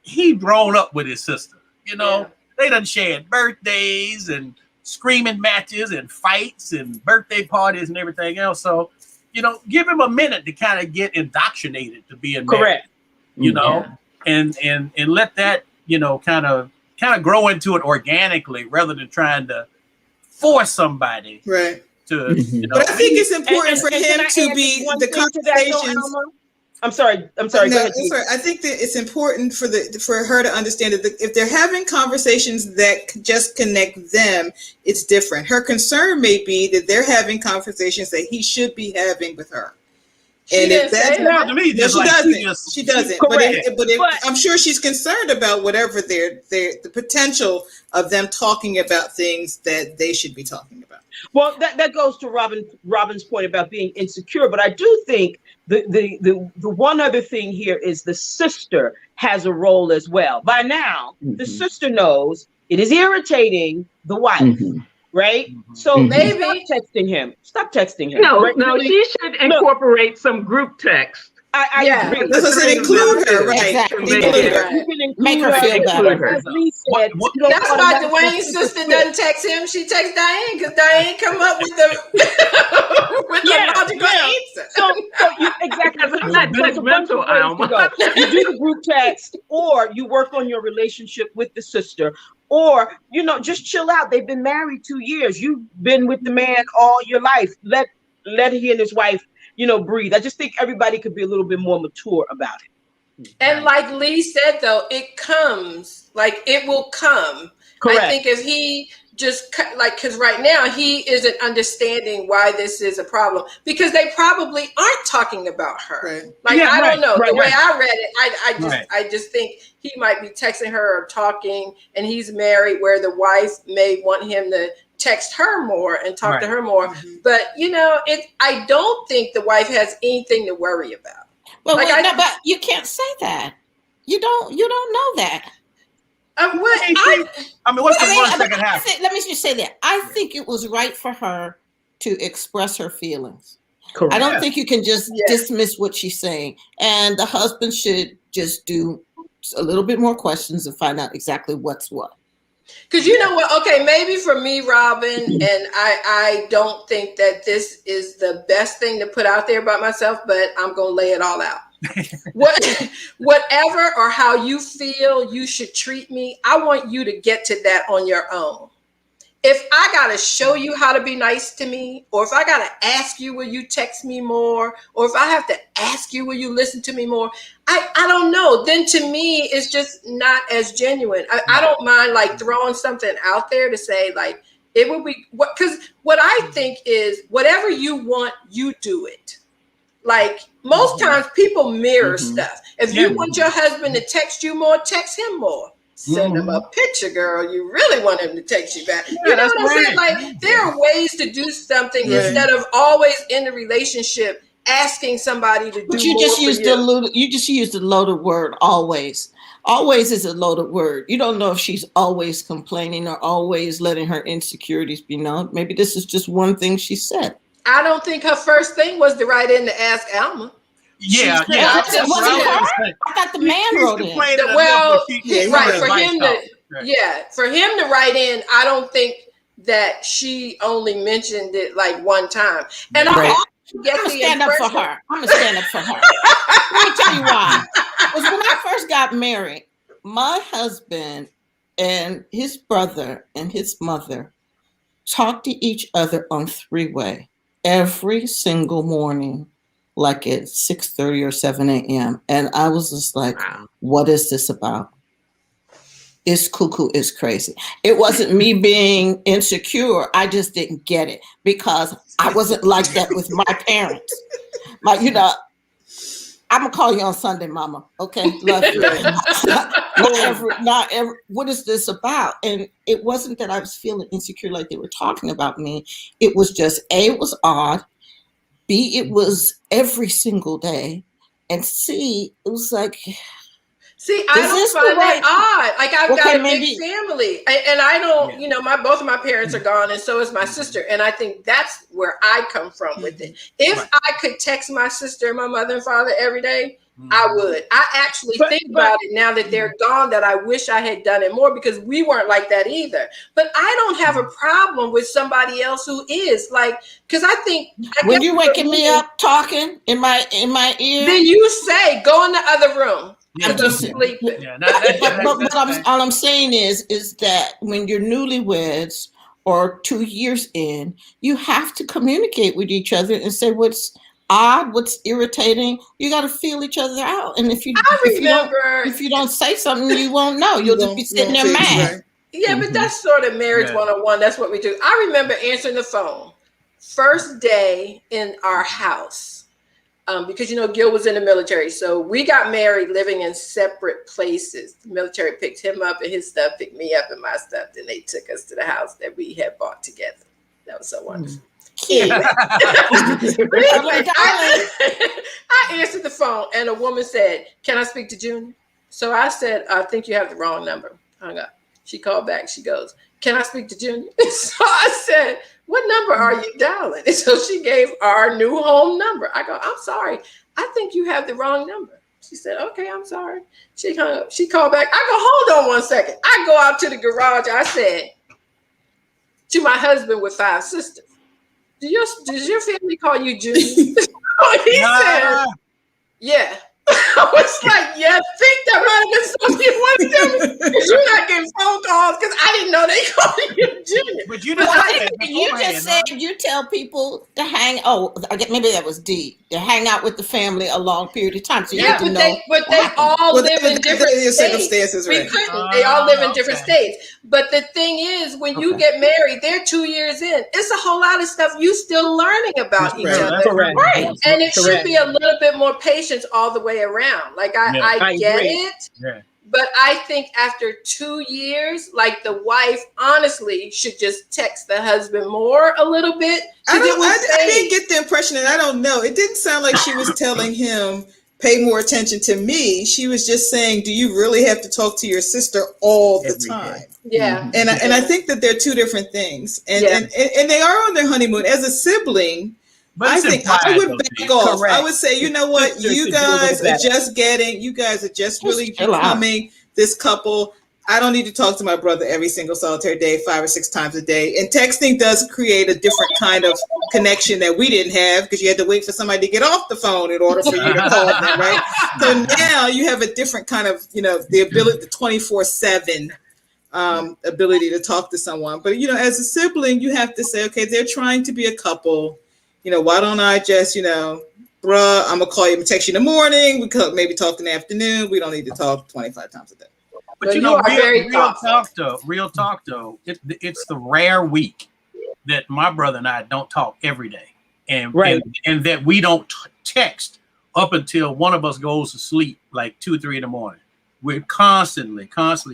D: he grown up with his sister. They done shared birthdays and screaming matches and fights and birthday parties and everything else. So, give him a minute to kind of get indoctrinated to being married. Correct. And let that, kind of grow into it organically rather than trying to force somebody.
C: Right.
D: To,
C: But I think it's important for him to be the conversations.
B: I'm sorry.
C: No, sorry. I think that it's important for her to understand that if they're having conversations that just connect them, it's different. Her concern may be that they're having conversations that he should be having with her. And if that's
D: to me,
C: she doesn't. But I'm sure she's concerned about whatever the potential of them talking about things that they should be talking about.
B: Well, that goes to Robin's point about being insecure. But I do think the one other thing here is the sister has a role as well. By now, the sister knows it is irritating the wife. Right? So maybe stop texting him.
G: No, she should incorporate some group text.
B: I agree.
C: That's what I said, include her, right?
E: Exactly.
B: You can include
E: Make her feel better.
B: As Lee said,
A: that's why Dwayne's sister doesn't text him. She texts Diane because Diane come up with the logical answer.
B: So exactly.
G: It's not judgmental, Alma.
B: You do the group text, or you work on your relationship with the sister, or just chill out. They've been married 2 years. You've been with the man all your life. Let he and his wife breathe. I just think everybody could be a little bit more mature about it.
A: And like Lee said, though, it will come. Correct. I think if he just like, because right now he isn't understanding why this is a problem, because they probably aren't talking about her.
C: Right.
A: Like,
D: Yeah,
A: I
D: right,
A: don't know.
D: right,
A: The way
D: right.
A: I read it, I just think he might be texting her or talking, and he's married, where the wife may want him to text her more and talk to her more.
C: Mm-hmm.
A: But I don't think the wife has anything to worry about.
E: Well,
A: Like,
E: no, but you can't say that. You don't know that.
D: What's the worst that can happen?
E: Let me just say that. I think it was right for her to express her feelings.
B: Correct.
E: I don't think you can just dismiss what she's saying. And the husband should just do a little bit more questions and find out exactly what's what.
A: Because you know what? Okay, maybe for me, Robin, and I don't think that this is the best thing to put out there about myself, but I'm going to lay it all out. Whatever or how you feel you should treat me, I want you to get to that on your own. If I got to show you how to be nice to me, or if I got to ask you, will you text me more? Or if I have to ask you, will you listen to me more? I don't know. Then to me, it's just not as genuine. I don't mind like throwing something out there to say like, it would be because what I think is whatever you want, you do it. Like most times people mirror stuff. If you want your husband to text you more, text him more. Send him a picture, girl. You really want him to text you back. You know what I'm saying? Like there are ways to do something instead of always in the relationship asking somebody to do more for you.
E: You just used the loaded word always. Always is a loaded word. You don't know if she's always complaining or always letting her insecurities be known. Maybe this is just one thing she said.
A: I don't think her first thing was to write in to ask Alma.
D: Yeah.
E: I thought the man wrote in.
A: Well, for him to write in, I don't think that she only mentioned it like one time. And
E: I'm gonna stand up for her. Let me tell you why. Because when I first got married, my husband and his brother and his mother talked to each other on three-way every single morning, like at 6:30 or 7 a.m. And I was just like, what is this about? It's cuckoo, it's crazy. It wasn't me being insecure. I just didn't get it because I wasn't like that with my parents. Like, I'm gonna call you on Sunday, Mama. Okay, love you. not every. What is this about? And it wasn't that I was feeling insecure like they were talking about me. It was just A, it was odd. B, it was every single day, and C, it was like.
A: See, I don't find that odd. Like I've got a big family, and I don't. Both of my parents are gone, and so is my sister. And I think that's where I come from with it. If I could text my sister and my mother and father every day, I would. I actually think about it now that they're gone, that I wish I had done it more because we weren't like that either. But I don't have a problem with somebody else who is like, because I think
E: when you're waking me up talking in my ear,
A: then you say, go in the other room.
E: I'm just sleeping. But all I'm saying is that when you're newlyweds or 2 years in, you have to communicate with each other and say what's odd, what's irritating. You got to feel each other out. And if you don't say something, you won't know. You'll just be sitting there mad.
A: Right. Yeah, but that's sort of marriage 101. That's what we do. I remember answering the phone first day in our house. Because Gill was in the military, so we got married living in separate places. The military picked him up and his stuff, picked me up and my stuff. Then they took us to the house that we had bought together. That was so wonderful. Anyway, I answered the phone and a woman said, "Can I speak to Junior?" So I said, "I think you have the wrong number." Hung up. She called back. She goes, "Can I speak to Junior?" So I said, "What number are you dialing?" And so she gave our new home number. I go, "I'm sorry. I think you have the wrong number." She said, "Okay, I'm sorry." She hung up. She called back. I go, "Hold on 1 second." I go out to the garage. I said to my husband with 5 sisters, does your family call you Junior? He said, "Yeah." I was like, yeah, I think that might have been something you want to tell me. Because you're not getting phone calls because I didn't know they called you Junior.
D: But you didn't
E: You just said you tell people to hang. Oh, I guess maybe that was D. To hang out with the family a long period of time. So you have to know.
A: But they all live in different
C: circumstances.
A: We couldn't. They all live in different states. But the thing is, when you get married, they're 2 years in. It's a whole lot of stuff you still learning about each other.
B: Correct.
A: Right. And it should be a little bit more patience all the way around. Like I get it. Yeah. But I think after 2 years, like the wife honestly should just text the husband more a little bit.
C: I didn't get the impression, and I don't know. It didn't sound like she was telling him, pay more attention to me. She was just saying, do you really have to talk to your sister all the time?
A: Yeah.
C: And I think that they're two different things. And they are on their honeymoon. As a sibling, I think I would back off. Correct. I would say, you know what, you guys are just really becoming this couple. I don't need to talk to my brother every single solitary day, 5 or 6 times a day. And texting does create a different kind of connection that we didn't have because you had to wait for somebody to get off the phone in order for you to call them, right? So now you have a different kind of, the ability, the 24/7 ability to talk to someone. But, as a sibling, you have to say, okay, they're trying to be a couple. Why don't I just, bruh, I'm going to call you and text you in the morning. We could maybe talk in the afternoon. We don't need to talk 25 times a day.
D: But real talk though, it's the rare week that my brother and I don't talk every day. And that we don't text up until one of us goes to sleep like 2 or 3 in the morning. We're constantly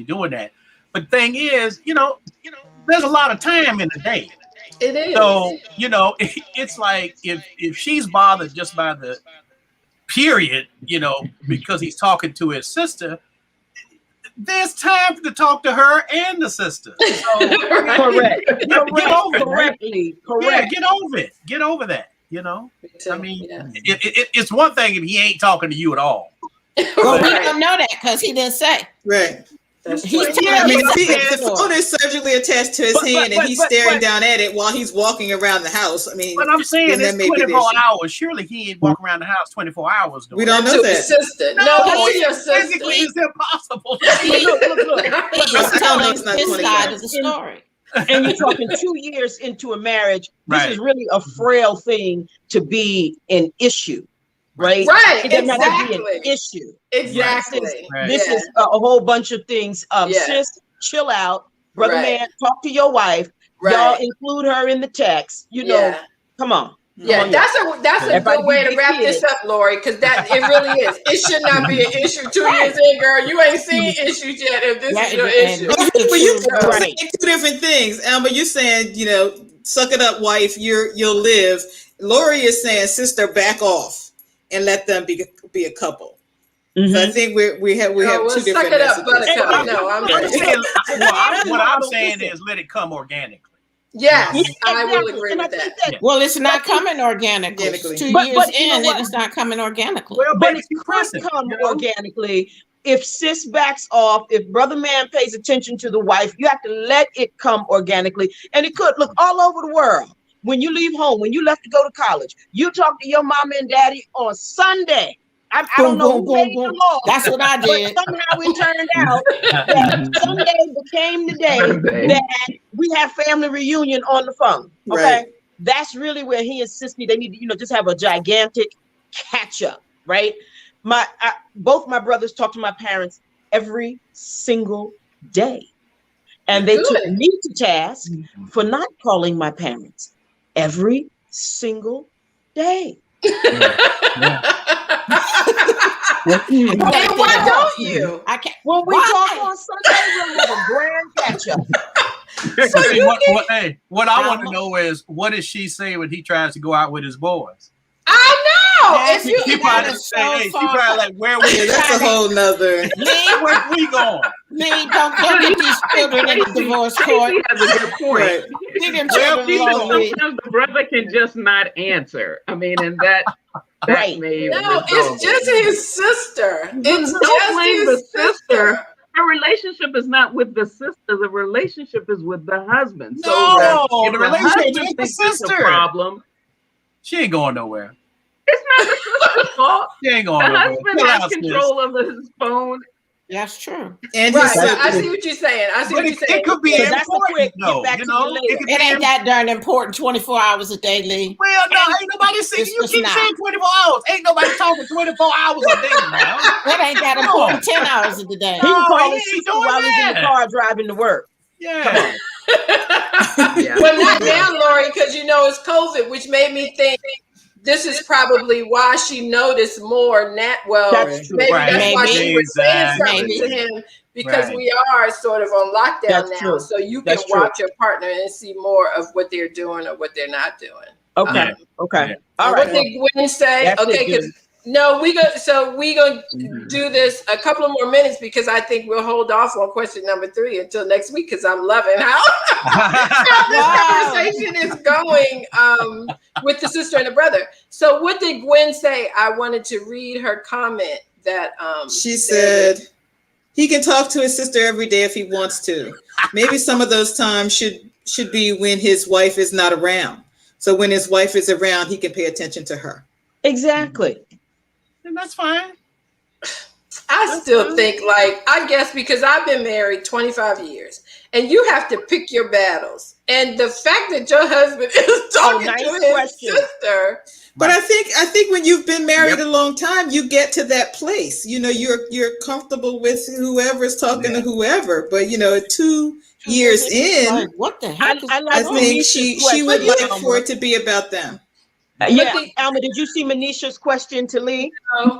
D: doing that. But the thing is, there's a lot of time in the day.
A: It is.
D: So, it's like if she's bothered just by the period, because he's talking to his sister, there's time to talk to her and the sister. So,
B: correct.
D: Get over
B: correctly.
D: it. Correct. Yeah, get over it. Get over that. I mean, it's one thing if he ain't talking to you at all.
E: Well, we don't know that because he didn't say.
C: Right.
E: He's
C: if the phone is surgically attached to his hand and he's staring down at it while he's walking around the house. I mean,
D: but I'm saying it's 24 hours. Surely he ain't walking around the house 24 hours.
C: We don't know that.
A: Sister. No, your sister.
D: Physically, it's impossible.
E: Look. He's telling his side of the story.
B: And you're talking 2 years into a marriage. This is really a frail thing to be an issue. Right.
A: Exactly.
B: An issue.
A: Exactly.
B: This is a whole bunch of things. Sis, chill out. Brother man, talk to your wife. Y'all include her in the text. Come on.
A: Yeah, that's a good way to wrap this up, Lori, because it really is. It should not be an issue 2 years in, girl. You ain't seen issues yet if this is your issue.
C: But you're saying 2 different things. Alma, you're saying, suck it up, wife, you'll live. Lori is saying, sister, back off and let them be a couple. Mm-hmm. So I think we have 2 different
A: suck it up, buttercup. No, I'm
D: saying what I'm saying is let it come organically.
A: Yes, I will agree with that.
E: Well, it's not coming organically. 2 years in, it's not coming organically.
B: Well, but it could come organically if sis backs off. If brother man pays attention to the wife, you have to let it come organically. And it could look all over the world. When you leave home, when you left to go to college, you talk to your mama and daddy on Sunday. I don't know who made the law.
E: That's what I did.
B: But somehow it turned out that Sunday became the day that we have family reunion on the phone. Okay, right. That's really where he insists they need to, just have a gigantic catch up. Right. Both my brothers talk to my parents every single day, and they took me to task for not calling my parents every single day.
A: And why don't you?
B: I can't. When we talk on Sunday, we'll have a grand catch up.
D: What I want to know is, what does she say when he tries to go out with his boys?
A: I know.
D: She probably say, she probably like, where we?
C: That's a whole nother.
D: Where we going?
E: Don't get these children in the divorce court.
G: He has a good point. Sometimes the brother can just not answer. I mean, and that may.
A: No, it's just his sister. It's just his sister.
G: Her relationship is not with the sister. The relationship is with the husband.
D: No,
G: so the relationship is the sister.
D: Problem. She ain't going nowhere.
G: It's not the sister's fault.
D: She ain't
G: The
D: going nowhere.
G: husband
D: Chill
G: has
D: out, sis.
G: control of his phone.
E: That's true.
C: And
A: Right.
C: his
A: I see what you're saying. I see
D: But
A: what you're saying.
D: it could be
B: So that's a
D: important,
B: quick
D: though.
B: get back
D: You
B: to
D: know,
B: you later.
D: it could
E: It
D: be
E: ain't that darn important 24 hours a day, Lee.
D: Well, no, ain't nobody saying
E: It's
D: you
E: just
D: keep
E: not.
D: saying 24 hours. Ain't nobody talking 24 hours a day now.
E: It ain't that important 10 hours a day.
B: He can
D: No,
B: call
D: he
B: his
D: ain't
B: sister
D: doing
B: while he's in the
D: that.
B: car driving to work.
D: Yeah.
A: Well, not now, Lori, because it's COVID, which made me think this is probably why she noticed more.
B: That's true.
A: Maybe
D: Right.
A: that's why she was saying
D: Exactly.
A: something to him, because
D: Right.
A: we are sort of on lockdown
B: That's
A: now.
B: true.
A: So you can
B: That's true.
A: watch your partner and see more of what they're doing or what they're not doing.
B: Okay. Okay.
D: Yeah.
B: All
A: What
B: right.
A: did Gwen say?
B: That's
A: Okay,
B: it,
A: because
B: Gwen.
A: we gonna do this a couple of more minutes, because I think we'll hold off on question number 3 until next week, because I'm loving how this conversation is going with the sister and the brother. So what did Gwen say? I wanted to read her comment that
C: she said he can talk to his sister every day if he wants to. Maybe some of those times should be when his wife is not around. So when his wife is around, he can pay attention to her.
B: Exactly.
D: And that's fine.
A: I still think, I guess because I've been married 25 years, and you have to pick your battles. And the fact that your husband is talking to his sister.
C: But I think when you've been married a long time, you get to that place. You're comfortable with whoever is talking to whoever. But 2 years in,
E: what the heck?
C: I think she would like for it to be about them.
B: Alma, did you see Manisha's question to Lee?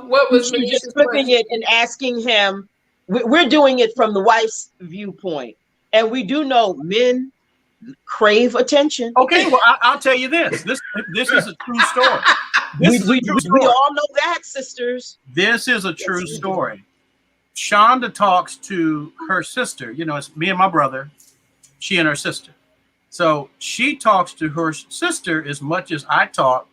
A: What was
B: she
A: Manisha's
B: just flipping it and asking him? We're doing it from the wife's viewpoint, and we do know men crave attention.
D: Okay, well, I'll tell you this. This is a true story.
B: We all know that, sisters.
D: This is a true story. Shonda talks to her sister. It's me and my brother, she and her sister. So she talks to her sister as much as I talk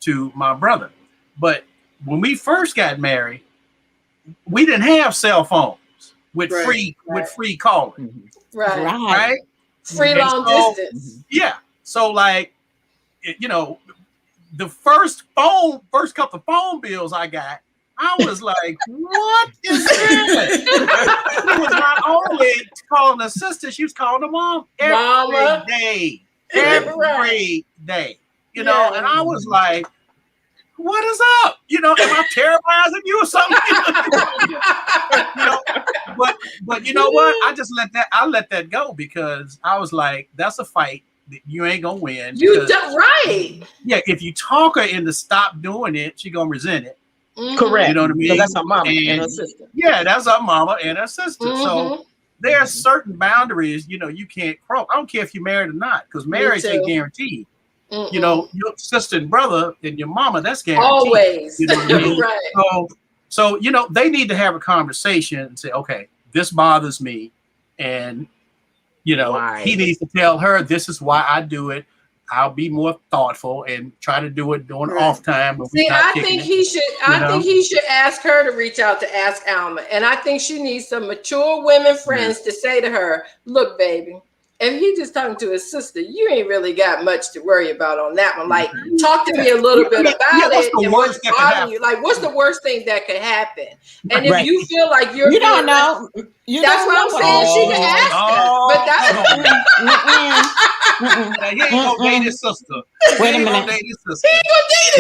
D: to my brother. But when we first got married, we didn't have cell phones with free calling. Right?
A: Free long distance.
D: Yeah. So the first couple of phone bills I got, I was like, what is this? She was not only calling the sister, she was calling the mom every day. Every day. And I was like, what is up? Am I terrorizing you or something? But you know what? I let that go, because I was like, that's a fight that you ain't gonna win.
A: You done right.
D: Yeah, if you talk her into stop doing it, she gonna resent it.
B: Correct.
D: You know what I mean?
B: So that's her mama and her sister.
D: Yeah, that's her mama and her sister. So there are certain boundaries, you can't cross. I don't care if you're married or not, because marriage ain't guaranteed. Your sister and brother and your mama, that's guaranteed.
A: Always.
D: You know what I mean?
A: Right.
D: So they need to have a conversation and say, okay, this bothers me. And, he needs to tell her, this is why I do it. I'll be more thoughtful and try to do it during off time.
A: See, I think he should ask her to reach out to ask Alma. And I think she needs some mature women friends to say to her, look, baby, if he just talking to his sister, you ain't really got much to worry about on that one. Like, talk to me a little bit about it. And what's bothering you? Like, what's the worst thing that could happen? And if you feel like you don't know, that's what I'm saying. She can ask her. But that's
D: he ain't gonna date his sister.
E: Wait a minute.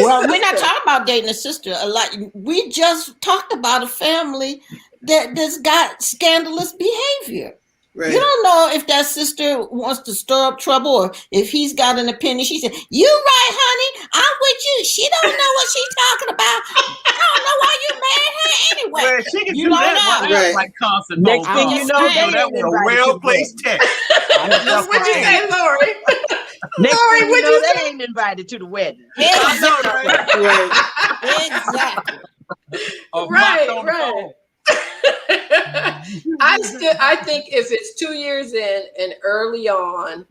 E: Well, we're not talking about dating a sister a lot. We just talked about a family that's got scandalous behavior. Right. You don't know if that sister wants to stir up trouble, or if he's got an opinion. She said, "You right, honey? I'm with you." She don't know what she's talking about. I don't know why you married her anyway.
D: Well, she can do that like constant.
B: Next thing you know,
D: that was a well-placed text.
A: What'd you say, Lori?
B: Next thing you know, they ain't invited to the wedding.
E: Exactly. Exactly.
A: Right. I think if it's 2 years in and early on,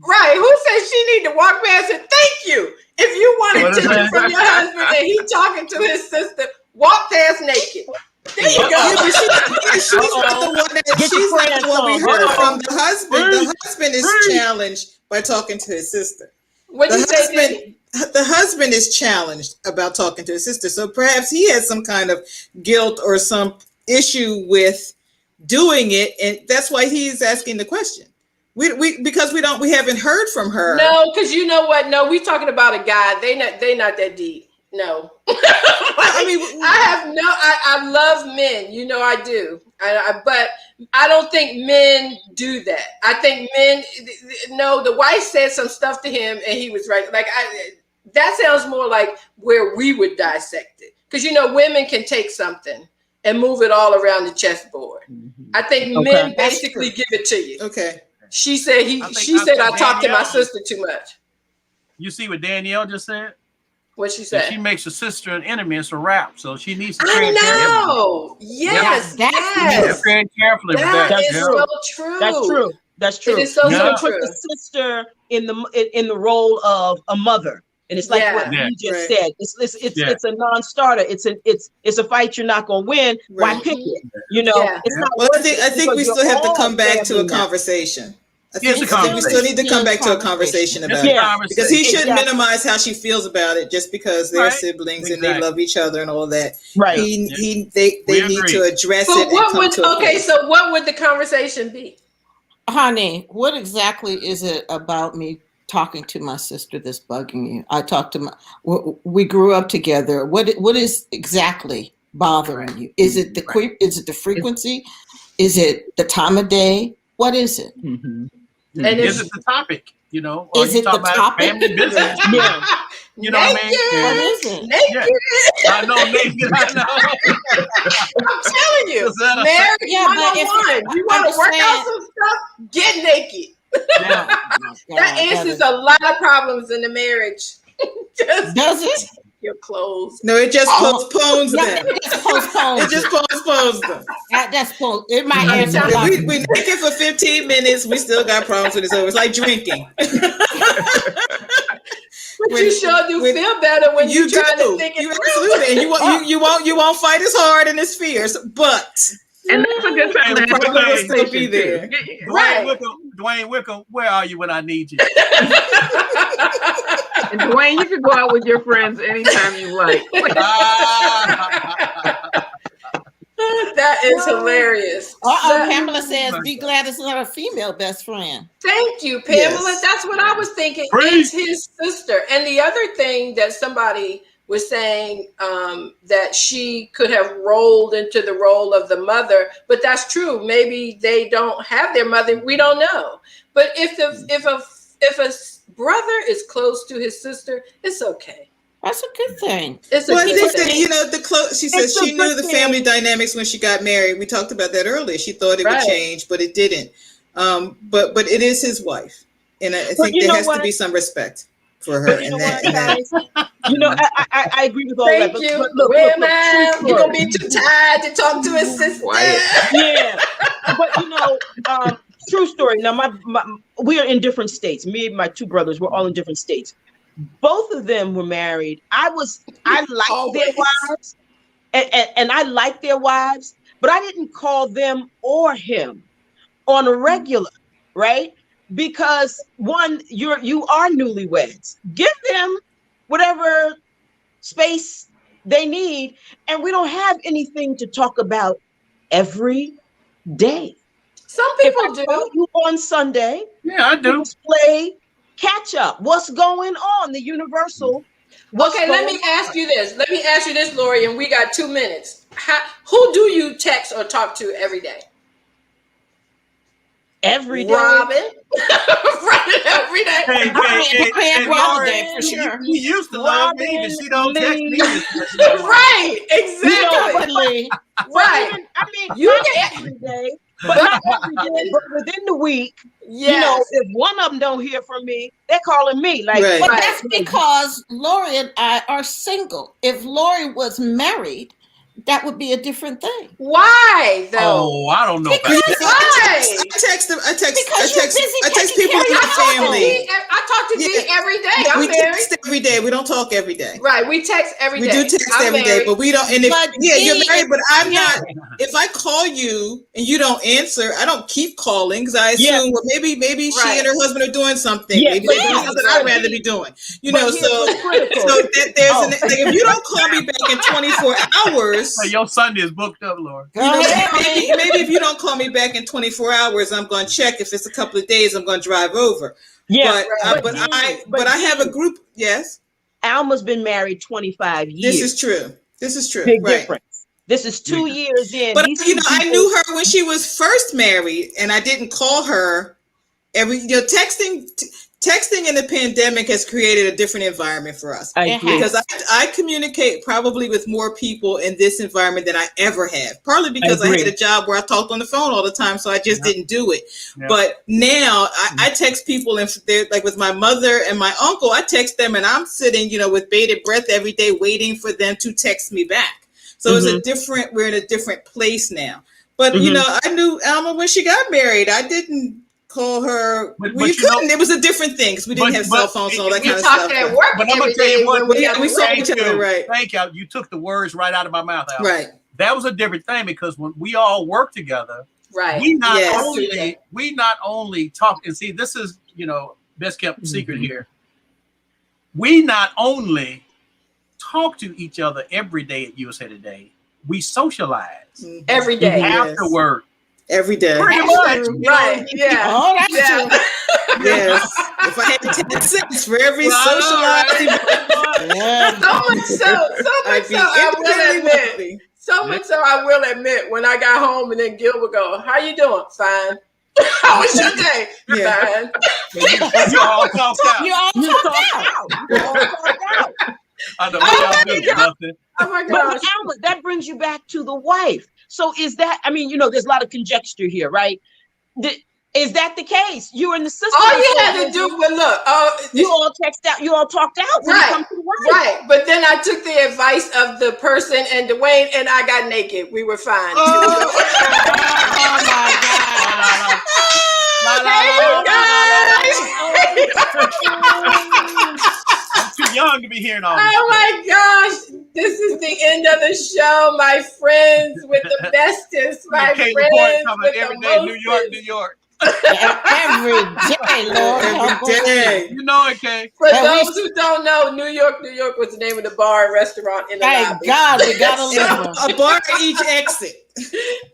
A: right? Who says she need to walk past and thank you? If you want attention from your husband and he talking to his sister, walk past naked. There you go.
C: Yeah, but she's not the one we heard from the husband. The husband is challenged by talking to his sister.
A: What you say?
C: the husband is challenged about talking to his sister. So perhaps he has some kind of guilt or some issue with doing it, and that's why he's asking the question. Because we haven't heard from her.
A: No, because you know what? No, we're talking about a guy. They not that deep. No. I mean, I love men. You know I do. But I don't think men do that. I think men, no, the wife said some stuff to him and he was right. Like, that sounds more like where we would dissect it. Because, you know, women can take something and move it all around the chessboard. I think men basically give it to you.
C: Okay.
A: She said I talked to my sister too much.
D: You see what Danielle just said?
A: What she said?
D: If she makes her sister an enemy, it's a wrap. So she needs to
A: tread carefully. Yes.
D: Tread carefully with that.
A: That is so true.
B: That's true.
A: It is so true.
B: Put the sister in the role of a mother. And it's like what you just said. It's a non-starter. It's a fight you're not gonna win. Why pick it? You know, it's not.
C: Well, I think we still have to come back to a conversation. I think we still need to come back to a conversation about it. Because he shouldn't minimize how she feels about it just because they're siblings and they love each other and all that.
B: Right.
C: They need to address it.
A: So what would the conversation be?
E: Honey, what exactly is it about me talking to my sister that's bugging you? I talked to we grew up together. What is exactly bothering you? Is it is it the frequency? Is it the time of day? What is it?
D: Mm-hmm. And is it the topic? You know, or
E: is it the topic?
D: Family business? You know what I mean?
E: What is it?
A: Naked.
D: I know naked. I know.
A: I'm telling you, marriage 101. You want to work out some stuff? Get naked. That answers a lot of problems in the marriage.
E: Does it?
A: Your clothes.
C: No, it just postpones them.
E: It just
C: postpones them.
E: It might answer.
C: We naked for 15 minutes. We still got problems when it's over. It's like drinking.
A: But you sure do feel better when you're trying to think it through.
C: Absolutely. And you won't fight as hard and as fierce, but.
G: And that's a good time to have a conversation
C: be there.
D: Dwayne Wickham, where are you when I need you?
G: And Dwayne, you can go out with your friends anytime you like.
A: That is hilarious.
E: Pamela says, be glad it's not a female best friend.
A: Thank you, Pamela. Yes. That's what I was thinking. It's his sister. And the other thing that somebody was saying that she could have rolled into the role of the mother, but that's true. Maybe they don't have their mother. We don't know. But if a brother is close to his sister, it's okay.
E: That's a good thing.
C: I think that, she says she knew the family dynamics when she got married. We talked about that earlier. She thought it would change, but it didn't. But it is his wife, and I think there has to be some respect for her.
B: I agree with all that.
A: Thank you. Women, you're gonna be too tired to talk to his sister.
B: Yeah, but true story. Now, we are in different states. Me and my two brothers, we're all in different states. Both of them were married. I liked their wives, and I liked their wives, but I didn't call them or him on a regular, right? Because one, you are newlyweds. Give them whatever space they need, and we don't have anything to talk about every day.
A: Some people do.
B: You on Sunday.
D: Yeah, I do.
B: Play catch up. What's going on? The universal.
A: Let me ask you this, Lori, and we got 2 minutes. Who do you text or talk to every day?
B: Every day.
A: Robin. Every day.
E: Hey, for sure.
D: He used to love me, but she don't text me.
A: Right, exactly. Right.
B: I mean, you get every day, but not every day, but within the week. Yes. If one of them don't hear from me, they're calling me. But
E: that's because Lori and I are single. If Lori was married, that would be a different thing.
A: Why though?
D: Oh, I don't know.
C: Why? I text people in my family.
A: I talk to D every day. I'm
C: we
A: married.
C: text every day. We don't talk every day.
A: Right. We text every day.
C: We do text every day, but we don't. And you're married, but I'm not. If I call you and you don't answer, I don't keep calling because I assume well maybe she and her husband are doing something. Maybe they're doing something I'd rather be doing. You know, so if you don't call me back in 24 hours,
D: your Sunday is booked up, Lord.
C: You know, maybe if you don't call me back in 24 hours, I'm going to check. If it's a couple of days, I'm going to drive over. Yeah, but I have a group. Yes,
B: Alma's been married 25 years.
C: This is true.
B: Big difference. This is 2 years in.
C: But I knew her when she was first married, and I didn't call her texting in the pandemic has created a different environment for us because I communicate probably with more people in this environment than I ever have. Partly because I had a job where I talked on the phone all the time, so I just didn't do it. Yeah. But now I text people, and they're like with my mother and my uncle, I text them, and I'm sitting, with bated breath every day, waiting for them to text me back. So we're in a different place now. But I knew Alma when she got married. I didn't call her. But you couldn't. It was a different thing because we didn't have cell phones and all that kind of stuff.
A: At work
D: but I'm gonna tell you what.
C: We saw each other, right?
D: Thank you. You took the words right out of my mouth, Alma.
C: Right.
D: That was a different thing because when we all work together,
A: right?
D: We not only talk. And see, this is best kept secret here. We not only talk to each other every day at USA Today. We socialize
A: every day
D: after work.
C: Every day.
D: Pretty much.
A: Right. Yeah.
E: Oh, that's true.
C: Yes. If I had 10 cents for every socializing,
A: so much so I will admit, when I got home and then Gill would go, "How you doing?" "Fine." "How was your day?" "Fine."
D: You all talked out.
E: You all talked
B: out.
D: I know what y'all do. Nothing.
A: Oh my gosh.
B: But Alma, that brings you back to the wife. So is that, there's a lot of conjecture here, right? Is that the case? You were in the system.
A: All you had to do was look.
B: You all texted out. You all talked out.
A: Right. Right. But then I took the advice of the person and Dwayne, and I got naked. We were fine.
E: Oh my God.
D: I'm too young to be hearing all this.
A: Oh my gosh. This is the end of the show, my friends, with the bestest, my friends with
D: every
A: the
D: day, New York.
E: Every day, Lord.
C: Every day.
D: You know it, Kay.
A: For those who don't know, New York was the name of the bar and restaurant in the lobby.
E: Thank God we got a
C: bar at each exit.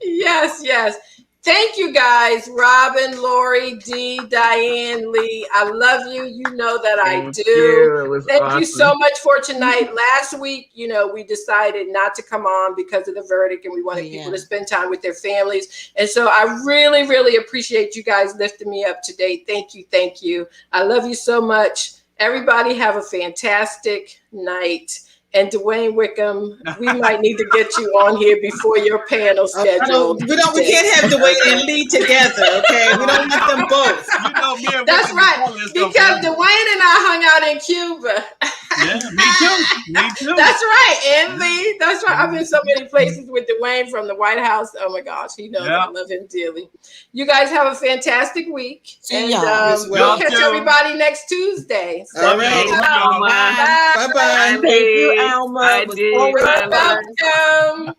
A: Yes. Thank you guys, Robin, Lori, Dee, Diane, Lee. I love you. You know that I do. Thank you so much for tonight. Last week, we decided not to come on because of the verdict, and we wanted people to spend time with their families. And so I really, really appreciate you guys lifting me up today. Thank you. Thank you. I love you so much. Everybody have a fantastic night. And Dwayne Wickham, we might need to get you on here before your panel schedule.
C: We can't have Dwayne and Lee together, okay? We don't want them both.
A: That's right, because Dwayne and I hung out in Cuba.
D: Yeah, me too.
A: That's right, and Lee. That's right. I've been so many places with Dwayne from the White House. Oh my gosh, he knows I love him dearly. You guys have a fantastic week, and we'll catch everybody next Tuesday.
C: All right.
A: Bye.
C: Bye.
B: Thank you, Alma.
G: I did.
A: Welcome.